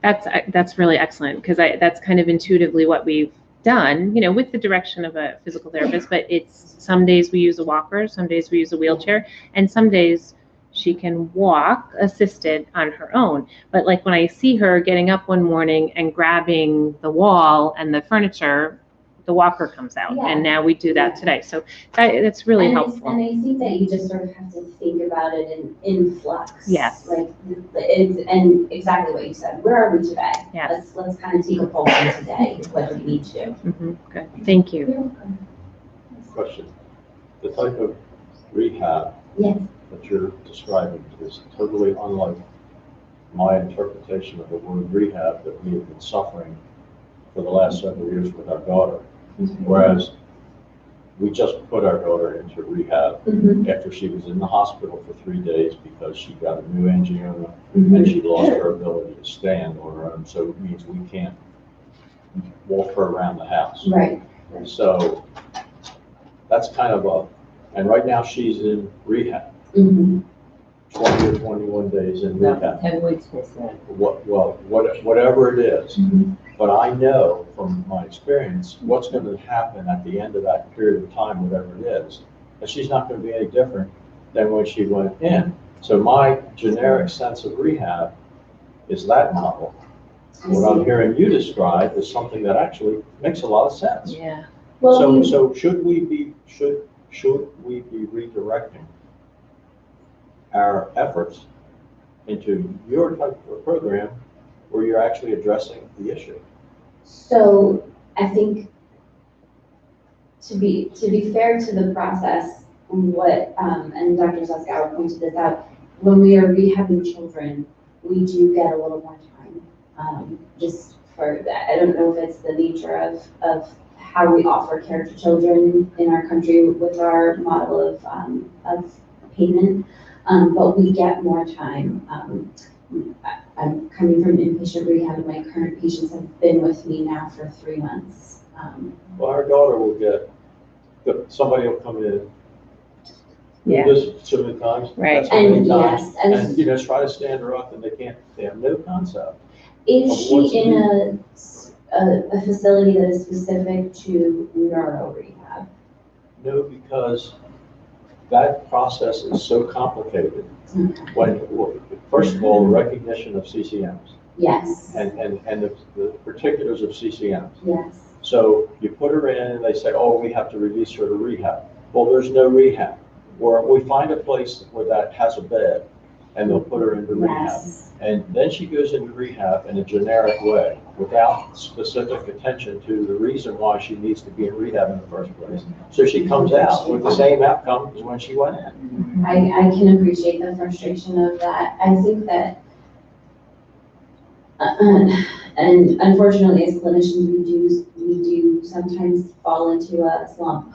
That's really excellent, because that's kind of intuitively what we've done, you know, with the direction of a physical therapist, but it's some days we use a walker, some days we use a wheelchair, and some days she can walk assisted on her own. But like when I see her getting up one morning and grabbing the wall and the furniture, the walker comes out, and now we do that today. So that's really helpful. And I think that you just sort of have to think about it in flux. Like, and exactly what you said. Where are we today? Let's kind of take a pulse on today. What do we need to do? Good. Thank you. Question: the type of rehab that you're describing is totally unlike my interpretation of the word rehab that we have been suffering for the last several years with our daughter. Whereas we just put our daughter into rehab after she was in the hospital for 3 days because she got a new Angioma and she lost her ability to stand on her own. So it means we can't walk her around the house. So that's kind of and right now she's in rehab. 20 or 21 days in rehab. 10 weeks, they said. Whatever it is. But I know from my experience what's going to happen at the end of that period of time, whatever it is, and she's not going to be any different than when she went in. So my generic sense of rehab is that model. What I'm hearing you describe is something that actually makes a lot of sense. So should we be redirecting our efforts into your type of program where you're actually addressing the issue? So I think to be fair to the process, what, and Dr. Suskauer pointed this out, when we are rehabbing children, we do get a little more time. Just for that, I don't know if it's the nature of how we offer care to children in our country with our model of payment, but we get more time. I'm coming from inpatient rehab, and my current patients have been with me now for 3 months. Well, our daughter will get, somebody will come in, Yeah. this so many times. Right. that's so many And times, yes, and- And, you know, try to stand her up and they have no concept. Is of what's she in a facility that is specific to neuro rehab? No, because that process is so complicated. When, first of all, the recognition of CCMs Yes, and the particulars of CCMs. yes. So you put her in and they say, oh, we have to release her to rehab. Well, there's no rehab. Or we find a place where that has a bed and they'll put her into rehab. Yes. And then she goes into rehab in a generic way without specific attention to the reason why she needs to be in rehab in the first place. So she comes out with the same outcome as when she went in. I can appreciate the frustration of that. I think that, and unfortunately as clinicians, we do sometimes fall into a slump.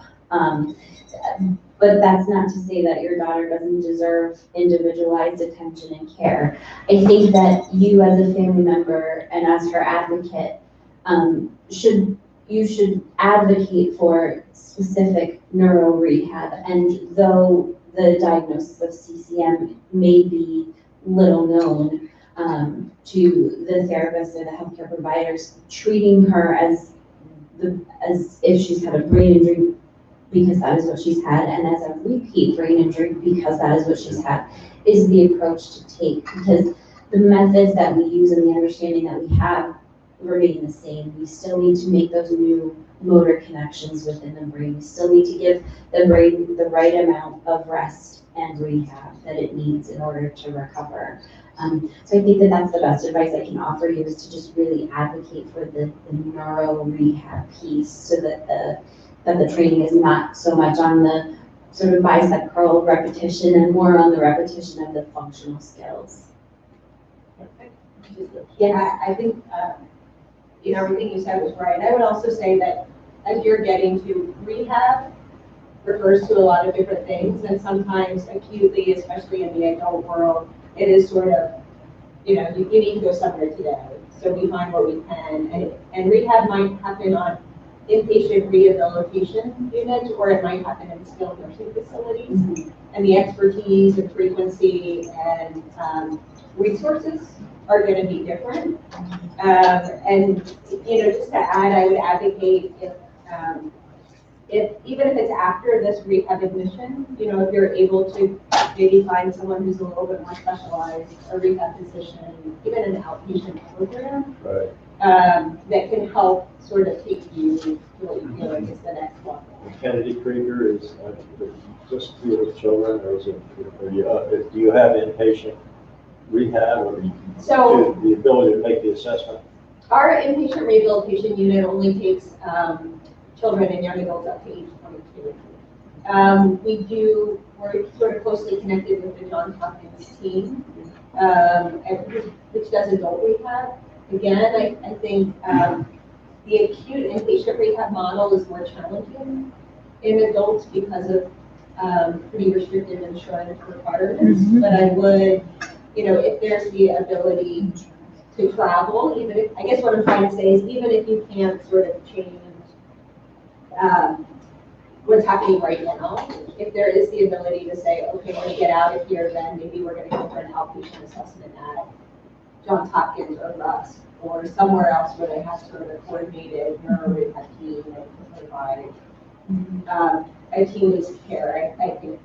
But that's not to say that your daughter doesn't deserve individualized attention and care. I think that you as a family member and as her advocate, you should advocate for specific neuro rehab. And though the diagnosis of CCM may be little known to the therapists or the healthcare providers, treating her as if she's had a brain injury because that is what she's had, and as a repeat brain injury because that is what she's had, is the approach to take. Because the methods that we use and the understanding that we have remain the same. We still need to make those new motor connections within the brain. We still need to give the brain the right amount of rest and rehab that it needs in order to recover. So I think that that's the best advice I can offer you, is to just really advocate for the neuro rehab piece, so that the training is not so much on the sort of bicep curl repetition and more on the repetition of the functional skills. Yeah, I think, everything you said was right. I would also say that as you're getting to rehab, refers to a lot of different things, and sometimes acutely, especially in the adult world, it is sort of, you need to go somewhere today. So we find what we can, and rehab might happen on inpatient rehabilitation units, or it might happen in skilled nursing facilities. Mm-hmm. And the expertise and frequency and resources are going to be different. And just to add, I would advocate if even if it's after this rehab admission, if you're able to maybe find someone who's a little bit more specialized, a rehab physician, even an outpatient program, right, that can help sort of take you to what you feel like is the next level. Kennedy Krieger is just for children, or is it, do you have inpatient rehab, or So the ability to make the assessment? Our inpatient rehabilitation unit only takes children and young adults up to age 22. We're sort of closely connected with the Johns Hopkins team, which does adult rehab. Again, I think the acute inpatient rehab model is more challenging in adults because of pretty restrictive insurance requirements. Mm-hmm. But I would, if there's the ability to travel, even if, I guess what I'm trying to say is, even if you can't sort of change what's happening right now, if there is the ability to say, okay, when we get out of here, then maybe we're going to go for an outpatient assessment at Johns Hopkins or Rusk or somewhere else where they have sort of a coordinated neuro rehab team that can provide a team's care. I think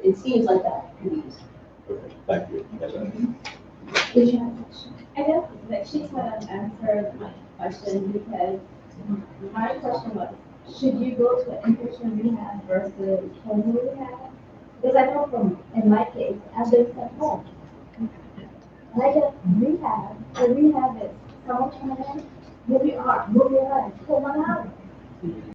it seems like that could be useful. Okay, thank you. Did you have a question? I guess that she kind of answered my question, because my question was, should you go to inpatient rehab versus home rehab? Because I know from in my case, I've been sent home. And I get rehab, the rehab is someone coming in,